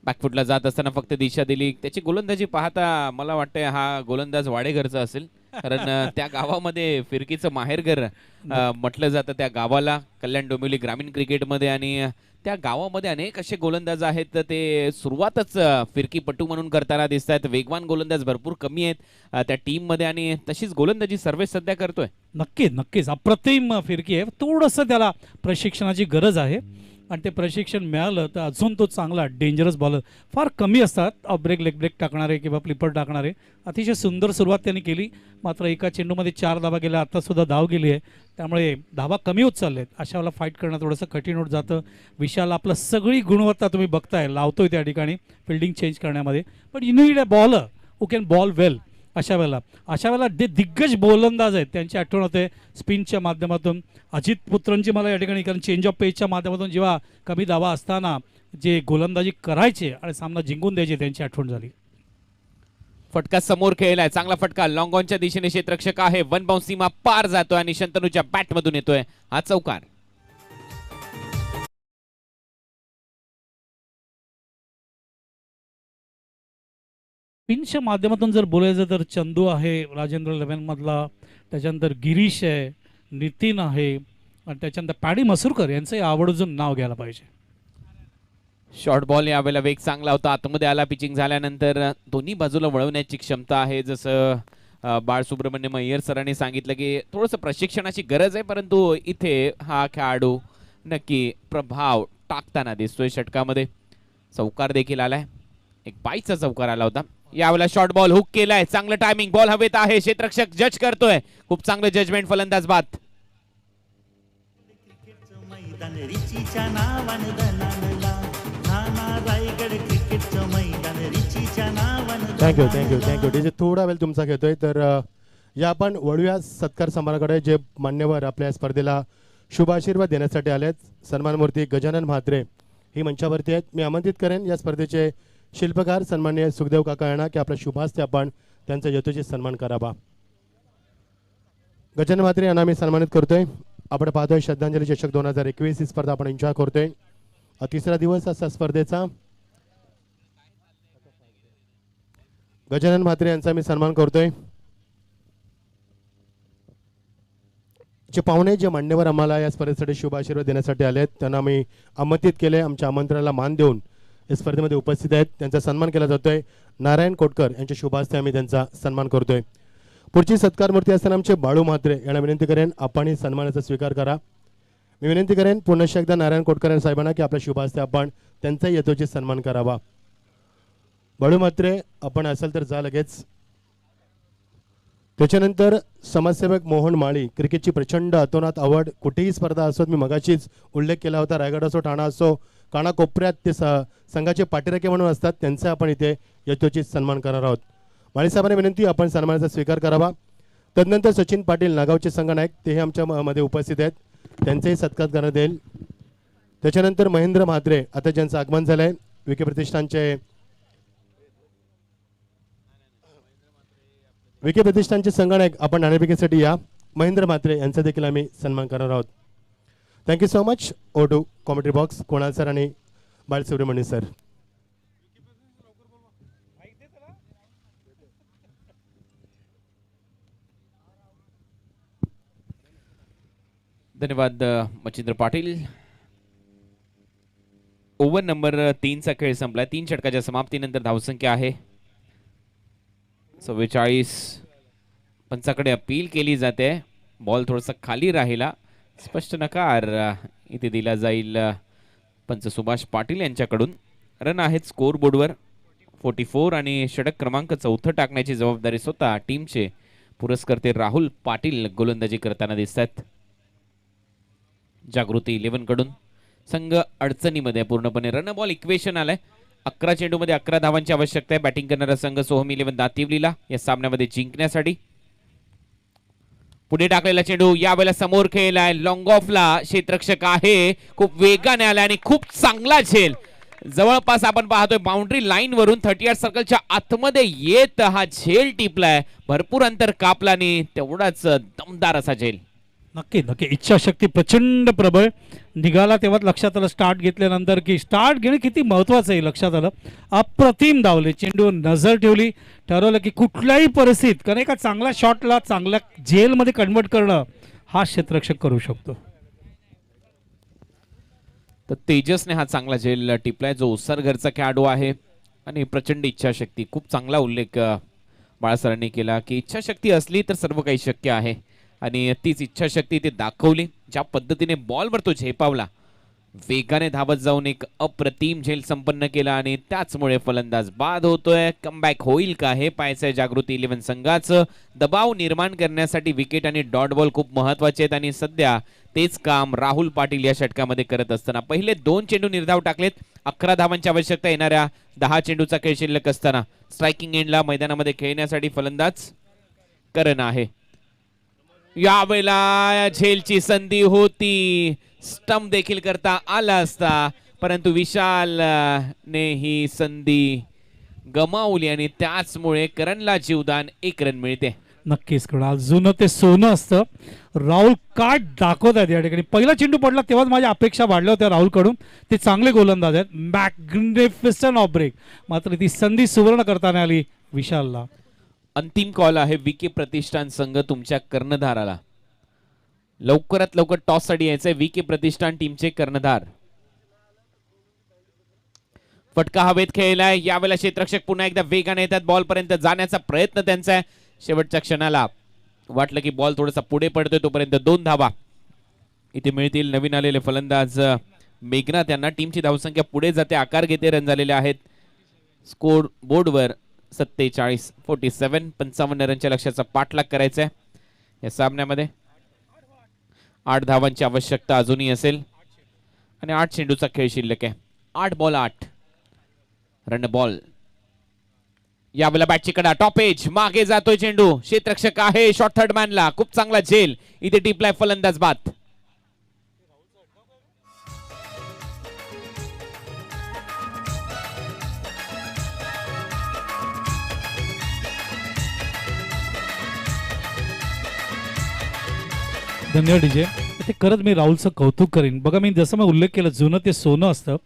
बॅकफुटला जात असताना फक्त दिशा दिली. त्याची गोलंदाजी पाहता मला वाटतंय हा गोलंदाज वाडेघरचा असेल, कारण त्या गावामध्ये फिरकीचं माहेरघर म्हटलं जातं त्या गावाला, कल्याण डोंबिवली ग्रामीण क्रिकेटमध्ये. आणि त्या गावामध्ये अनेक असे गोलंदाज आहेत तर ते सुरुवातच फिरकीपटू म्हणून करताना दिसत आहेत. वेगवान गोलंदाज भरपूर कमी आहेत त्या टीम मध्ये, आणि तशीच गोलंदाजी सर्वेश सध्या करतोय. नक्कीच नक्कीच अप्रतिम फिरकी आहे. थोडंसं त्याला प्रशिक्षणाची गरज आहे, आणि ते प्रशिक्षण मिळालं तर अजून तो चांगला डेंजरस बॉलर. फार कमी असतात ब्रेक लेग ब्रेक टाकणारे किंवा फ्लिपर टाकणारे. अतिशय सुंदर सुरुवात त्यांनी केली, मात्र एका चेंडूमध्ये 4 धावा गेल्या. आत्तासुद्धा धाव गेली आहे, त्यामुळे धावा कमी होत चाललेत. अशा वेळेला फाईट करणं थोडंसं कठीण होत जातं. विशाल आपलं सगळी गुणवत्ता तुम्ही बघताय लावतोय त्या ठिकाणी फिल्डिंग चेंज करण्यामध्ये, पण you need a bowler who can bowl well. अशा वेळेला जे दिग्गज गोलंदाज आहेत त्यांची आठवण होते स्पिनच्या माध्यमातून. अजित पुत्रांची मला या ठिकाणी, कारण चेंज ऑफ पेजच्या माध्यमातून जेव्हा कमी धावा असताना जे गोलंदाजी करायचे आणि सामना जिंकून द्यायचे त्यांची आठवण झाली. फटका समोर खेळलाय, चांगला फटका लॉंग ऑनच्या दिशेने क्षेत्ररक्षक आहे. 1 बाउंस सीमा पार जातोय आणि शंतनूच्या बॅट मधून येतोय हा चौकार. पिनच्या माध्यमातून जर बोलायचं तर चंदू आहे राजेंद्र 11 मधला, त्याच्यानंतर गिरीश आहे, नितीन आहे, आणि त्याच्यानंतर पॅडी मसूरकर यांचंही आवर्जून नाव घ्यायला पाहिजे. शॉर्ट बॉल यावेळेला वेग चांगला होता, आतमध्ये आला. पिचिंग झाल्यानंतर दोन्ही बाजूला वळवण्याची क्षमता आहे. जसं बाळसुब्रमण्यम अय्यर सरांनी सांगितलं की थोडंसं प्रशिक्षणाची गरज आहे, परंतु इथे हा खेळाडू नक्की प्रभाव टाकताना दिसतोय. षटकामध्ये चौकार देखील आलाय, एक बाईचा चौकार आला होता. यावेळेला शॉर्ट बॉल हुक केलाय, चांगलं टायमिंग, बॉल हवेत आहे, क्षेत्ररक्षक जज करतोय. खूप चांगलं जजमेंट फलंदाज बाद. थँक्यू. जे थोडा वेळ तुमचा घेतोय तर या आपण वळूया सत्कार समारंभाकडे. जे मान्यवर आपल्या स्पर्धेला शुभ आशीर्वाद देण्यासाठी आलेत, सन्मानमूर्ती गजानन म्हात्रे ही मंचावरती आहेत. मी आमंत्रित करेन या स्पर्धेचे शिल्पकार सन्माननीय सुखदेव काका यांना की आपल्या शुभास्ते आपण त्यांचा यथोचित सन्मान करावा. गजानन म्हात्रे यांना मी सन्मानित करतोय. आपण पाहतोय श्रद्धांजली चषक 2021 ही स्पर्धा आपण एन्जॉय करतोय. तिसरा दिवस असा स्पर्धेचा. गजानन म्हात्रे यांचा मी सन्मान करतोय. जे पाहुणे जे मान्यवर आम्हाला या स्पर्धेसाठी शुभ आशीर्वाद देण्यासाठी आले आहेत त्यांना आम्ही आमंत्रित केले. आमच्या आमंत्रणाला मान देऊन या स्पर्धेमध्ये उपस्थित आहेत. त्यांचा सन्मान केला जातोय. नारायण कोटकर यांच्या शुभ हस्ते आम्ही त्यांचा सन्मान करतोय. पुढची सत्कार मूर्ती असताना आमचे बाळू म्हात्रे यांना विनंती करेन आपण ही सन्मानाचा स्वीकार करा. मी विनंती करेन पुनश्च एकदा नारायण कोटकर साहेबांना की आपल्या शुभ हस्ते आपण त्यांचाही यथोचित सन्मान करावा. बाळू म्हात्रे आपण असाल तर जा लगेच. त्याच्यानंतर समाजसेवक मोहन माळी. क्रिकेटची प्रचंड अतोनात आवड. कुठेही स्पर्धा असोत, मी मगाशीच उल्लेख केला होता, रायगड असो ठाणा असो कानाकोपऱ्यात ते संघाचे पाठीराखे म्हणून असतात, त्यांचा आपण इथे यथोचित सन्मान करणार आहोत. माळी साहेबांना विनंती आपण सन्मानाचा स्वीकार करावा. तदनंतर सचिन पाटील नागावचे संघनायक तेही आमच्या मध्ये उपस्थित आहेत, त्यांचाही सत्कार करण्यात येईल. त्याच्यानंतर महेंद्र म्हात्रे आता ज्यांचं आगमन झालं आहे, विखे प्रतिष्ठानचे संगणक आपण नाणेफेकीसाठी या. महेंद्र म्हात्रे यांचा देखील आम्ही सन्मान करणार आहोत. Thank you so much. Over to commentary box Kunal sir आणि बालसुब्रमण्य सर. धन्यवाद मच्छिंद्र पाटील. ओव्हर नंबर 3 चा खेळ संपला. 3 षटकाच्या समाप्तीनंतर धावसंख्या आहे 44. पंचाकडे अपील केली जाते. बॉल थोडासा खाली राहिला. स्पष्ट नकार इथे दिला जाईल पंच सुभाष पाटील यांच्याकडून. रन आहेत स्कोर बोर्डवर 44 आणि षटक क्रमांक 4 टाकण्याची जबाबदारी स्वतः टीमचे पुरस्कर्ते राहुल पाटील गोलंदाजी करताना दिसतात. जागृती 11 कडून संघ अडचणीमध्ये पूर्णपणे. रन बॉल इक्वेशन आलाय. 11 चेंडूमध्ये 11 धावांची आवश्यकता आहे. बॅटिंग करणारा संघ सोहम 11 दातिवलीला या सामन्यामध्ये जिंकण्यासाठी. पुढे टाकलेला चेंडू यावेळेला समोर खेळलाय. लॉंग ऑफला क्षेत्ररक्षक आहे, खूप वेगाने आलाय आणि खूप चांगला झेल. जवळपास आपण पाहतोय बाउंड्री लाईन वरून 38 सर्कलच्या आतमध्ये येत हा झेल टिपलाय. भरपूर अंतर कापला आणि तेवढाच दमदार असा झेल. नक्की नक्की इच्छाशक्ती प्रचंड प्रबळ. निघाला तेव्हाच लक्षात आलं स्टार्ट घेतल्यानंतर की स्टार्ट घेणे किती महत्वाचं आहे. लक्षात आलं. अप्रतिम धावले. चेंडू नजर ठेवली. ठरवलं की कुठल्याही परिस्थितीत कारण एका चांगल्या शॉटला चांगल्या जेलमध्ये कन्वर्ट करणं हा क्षेत्ररक्षक करू शकतो. तर तेजसने हा चांगला झेल टिपलाय, जो उसरघरचा खेळाडू आहे. आणि प्रचंड इच्छाशक्ती, खूप चांगला उल्लेख बाळासरांनी केला की इच्छाशक्ती असली तर सर्व काही शक्य आहे. आणि तीच इच्छाशक्ती ते दाखवली. ज्या पद्धतीने बॉलवर तो झेपावला, वेगाने धावत जाऊन एक अप्रतिम झेल संपन्न केला आणि त्याचमुळे फलंदाज बाद होतोय. कमबॅक होईल का हे पाहायचंय जागृती 11 संघाचं. दबाव निर्माण करण्यासाठी विकेट आणि डॉट बॉल खूप महत्वाचे आहेत आणि सध्या तेच काम राहुल पाटील या षटकामध्ये करत असताना. पहिले 2 चेंडू निर्धाव टाकलेत. 11 धावांची आवश्यकता येणाऱ्या 10 चेंडूचा खेळ शिल्लक असताना स्ट्रायकिंग एंडला मैदानामध्ये खेळण्यासाठी फलंदाज करण आहे. यावेळेला झेलची संधी होती. स्टंप देखील करता आला असता, परंतु विशाल ने ही संधी गमावली आणि त्याचमुळे करणला जीवदान 1 रन मिळते. नक्कीच कृणाल, जुनं ते सोनं असतं. राहुल काट दाखवत आहेत या ठिकाणी. पहिला चेंडू पडला तेव्हाच माझ्या अपेक्षा वाढल्या होत्या राहुलकडून. ते चांगले गोलंदाज आहेत. Magnificent off break. मात्र ती संधी सुवर्ण करताना आली विशालला. अंतिम कॉल आहे विके प्रतिष्ठान संघ तुमच्या कर्णधाराला. लवकरात लवकर टॉस साठी यायचंय. विके प्रतिष्ठान टीमचे कर्णधार. फटका हवेत खेळलाय. यावेळेला क्षेत्ररक्षक पुन्हा एकदा वेगाने येतात. बॉल पर्यंत जाण्याचा प्रयत्न त्यांचा आहे. शेवटच्या क्षणाला वाटलं की बॉल थोडासा पुढे पडतोय, तोपर्यंत 2 धावा इथे मिळतील. नवीन आलेले फलंदाज मेघनाथ यांना टीमची धावसंख्या पुढे जाते, आकार घेते. रन झालेले आहेत स्कोर बोर्डवर 47 47. 55 रनच्या लक्ष्याचा पाठलाग करायचा आहे या सामन्यामध्ये. 8 धावांची आवश्यकता अजूनही असेल आणि 8 चेंडूचा खेळ शिल्लक आहे. 8 बॉल 8 रन बॉल. यावेळेला बॅटची कडा टॉप एज मागे जातोय चेंडू. क्षेत्ररक्षक आहे शॉर्ट थर्ड मॅनला. खूप चांगला झेल इथे टिपलाय फलंदाज बाद. धन्यवाद डीजे. ते करत मी राहुलचं कौतुक करीन. बघा मी जसं मी उल्लेख केला, जुनं ते सोनं असतं.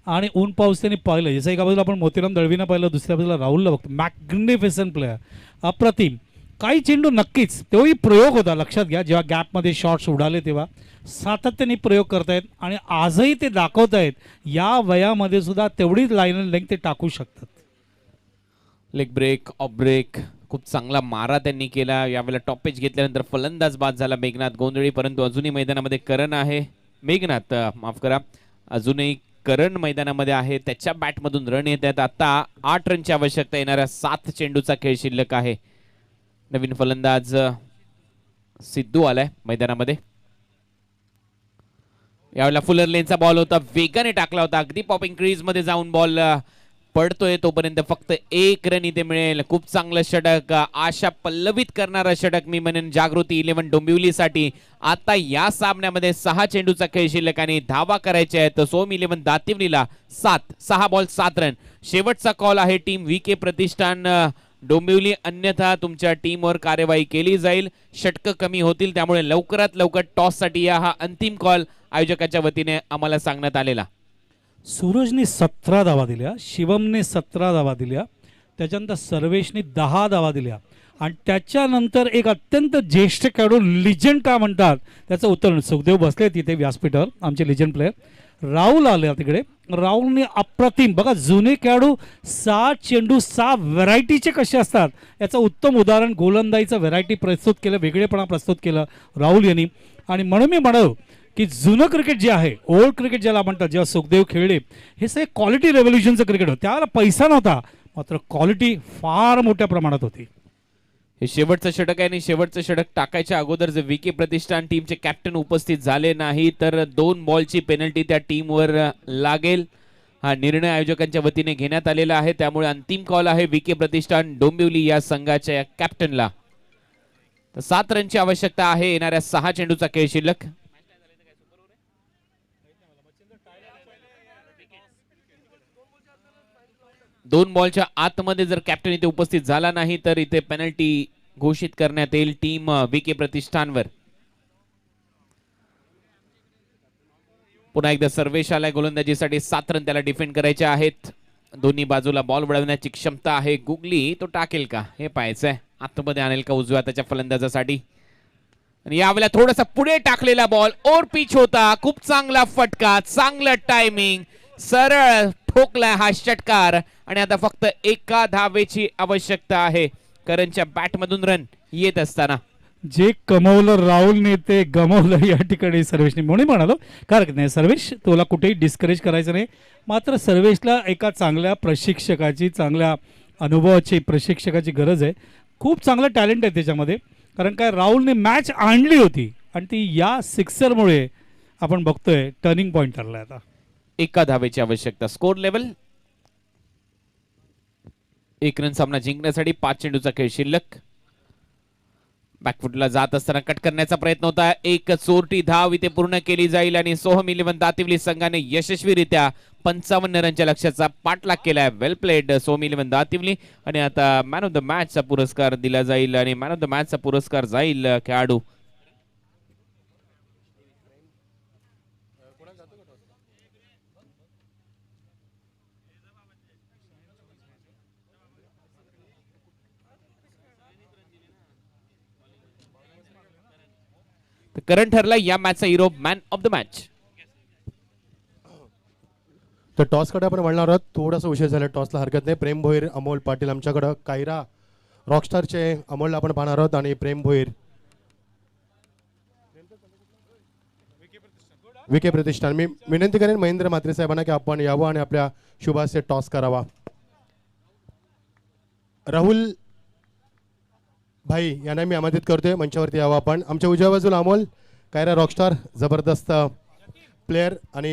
आणि ऊन पाऊस त्यांनी पाहिलं. जसं एका बाजूला आपण मोतीराम दळवीनं पाहिलं, दुसऱ्या बाजूला राहुलला बघतो. मॅग्निफिसंट प्लेयर, अप्रतिम. काही चेंडू नक्कीच तोही प्रयोग होता, लक्षात घ्या. जेव्हा गॅपमध्ये शॉट्स उडाले तेव्हा सातत्याने प्रयोग करतायत आणि आजही ते दाखवतायत या वयामध्ये सुद्धा तेवढीच लाईन लेंथ ते टाकू शकतात. लेग ब्रेक, ऑफ ब्रेक, खूप चांगला मारा त्यांनी केला. यावेळेला टॉप पिच घेतल्यानंतर फलंदाज बाद झाला मेघनाथ गोंधळी, परंतु अजूनही मैदानामध्ये करण आहे. मेघनाथ माफ करा, अजूनही करण मैदानामध्ये आहे. त्याच्या बॅटमधून रन येत आहेत. आता 8 रनची आवश्यकता, येणाऱ्या 7 चेंडूचा खेळ शिल्लक आहे. नवीन फलंदाज सिद्धू आलाय मैदानामध्ये. यावेळेला फुलर लेनचा बॉल होता, वेगाने टाकला होता, अगदी पॉपिंग क्रीज मध्ये जाऊन बॉल पडतोय. तोपर्यंत फक्त 1 रन इथे मिळेल. खूप चांगलं षटक, आशा पल्लवित करणारा षटक मी म्हणेन जागृती 11 डोंबिवलीसाठी. आता या सामन्यामध्ये 6 चेंडूचा खेळ शिल्लक आणि धावा करायच्या आहेत. सोम 11 दातिवलीला 6 बॉल 7 रन. शेवटचा कॉल आहे टीम VK प्रतिष्ठान डोंबिवली, अन्यथा तुमच्या टीमवर कार्यवाही केली जाईल. षटक कमी होतील, त्यामुळे लवकरात लवकर टॉससाठी या. हा अंतिम कॉल आयोजकाच्या वतीने आम्हाला सांगण्यात आलेला. सूरजने 17 धावा दिल्या, शिवमने 17 धावा दिल्या, त्याच्यानंतर सर्वेशने 10 धावा दिल्या आणि त्याच्यानंतर एक अत्यंत ज्येष्ठ खेळाडू, लिजंड का म्हणतात त्याचं उत्तर. सुखदेव बसले तिथे व्यासपीठावर, आमचे लिजंड प्लेयर राहुल आले तिकडे. राहुलने अप्रतिम, बघा जुने खेळाडू 6 चेंडू 6 व्हरायटीचे कसे असतात याचं उत्तम उदाहरण गोलंदाजीचं व्हरायटी प्रस्तुत केलं, वेगळेपणा प्रस्तुत केलं राहुल यांनी. आणि म्हणून मी म्हणू की जुनं क्रिकेट जे आहे, ओल्ड क्रिकेट ज्याला म्हणतात, जेव्हा सुखदेव खेळले, हे सगळे क्वालिटी रेव्होल्युशनचं क्रिकेट होतं. त्यावेळेला पैसा नव्हता, मात्र क्वालिटी फार मोठ्या प्रमाणात होती. हे शेवटचं षटक आहे आणि शेवटचं षटक टाकायच्या अगोदर जर VK प्रतिष्ठान टीमचे कॅप्टन उपस्थित झाले नाही तर 2 बॉलची पेनल्टी त्या टीमवर लागेल. हा निर्णय आयोजकांच्या वतीने घेण्यात आलेला आहे. त्यामुळे अंतिम कॉल आहे VK प्रतिष्ठान डोंबिवली या संघाच्या कॅप्टनला. 7 रनची आवश्यकता आहे, येणाऱ्या 6 चेंडूचा खेळ शिल्लक. दोन बॉलच्या आतमध्ये जर कॅप्टन इथे उपस्थित झाला नाही तर इथे पेनल्टी घोषित करण्यात येईल टीम VK प्रतिष्ठानवर. पुन्हा एकदा सर्वेश आलाय गोलंदाजीसाठी. 7 रन त्याला डिफेंड करायचे आहेत. दोन्ही बाजूला बॉल वळवण्याची क्षमता आहे. गुगली तो टाकेल का हे पाहायचंय, आतमध्ये आणेल का उजव्या त्याच्या फलंदाजासाठी. आणि यावेळेला थोडासा पुढे टाकलेला बॉल, ओव्हर पिच होता, खूप चांगला फटका, चांगलं टायमिंग, सरळ ठोकलाय हा षटकार. आणि आता फक्त 1 धावेची आवश्यकता आहे. करणच्या बॅटमधून रन येत असताना जे कमवलं राहुलने ते गमवलं या ठिकाणी सर्वेशने. म्हणून म्हणालो कारण नाही सर्वेश, तुला कुठेही डिस्करेज करायचं नाही, मात्र सर्वेशला एका चांगल्या प्रशिक्षकाची, चांगल्या अनुभवाची प्रशिक्षकाची गरज आहे. खूप चांगलं टॅलेंट आहे त्याच्यामध्ये. कारण काय, राहुलने मॅच आणली होती आणि ती या सिक्सरमुळे आपण बघतोय टर्निंग पॉईंट ठरलाय. आता 1 धावेची आवश्यकता. स्कोर लेवल 1 रन सामना जिंकण्यासाठी 5 चेंडूचा खेळ शिल्लक. बॅकफुटला जात असताना कट करण्याचा प्रयत्न होता. एक चोरटी धाव इथे पूर्ण केली जाईल आणि सोहम 11 दातिवली संघाने यशस्वीरित्या 55 रनच्या लक्ष्याचा पाठलाग केलाय. वेल प्लेड सोहम 11 दातिवली. आणि आता मॅन ऑफ द मॅचचा पुरस्कार दिला जाईल आणि मॅन ऑफ द मॅचचा पुरस्कार जाईल खेळाडू करण ठरला या मॅचचा hero, man of the match. तर टॉसकडे आपण वळणार आहोत. थोडासा उशीर झाला टॉसला, हरकत नाही. प्रेम भोईर, अमोल पाटील आमच्याकडं. कायरा रॉकस्टारचे अमोलला आपण पाहणार आहोत आणि प्रेम भोईर VK प्रतिष्ठान. मी विनंती करेन महेंद्र म्हात्रे साहेबांना की आपण यावं आणि आपल्या शुभाचे टॉस करावा. राहुल भाई यांना मी आमंत्रित करतोय, मंचावरती यावं आपण. आमच्या उजव्या बाजूला अमोल, कायरा रॉकस्टार, जबरदस्त प्लेयर आणि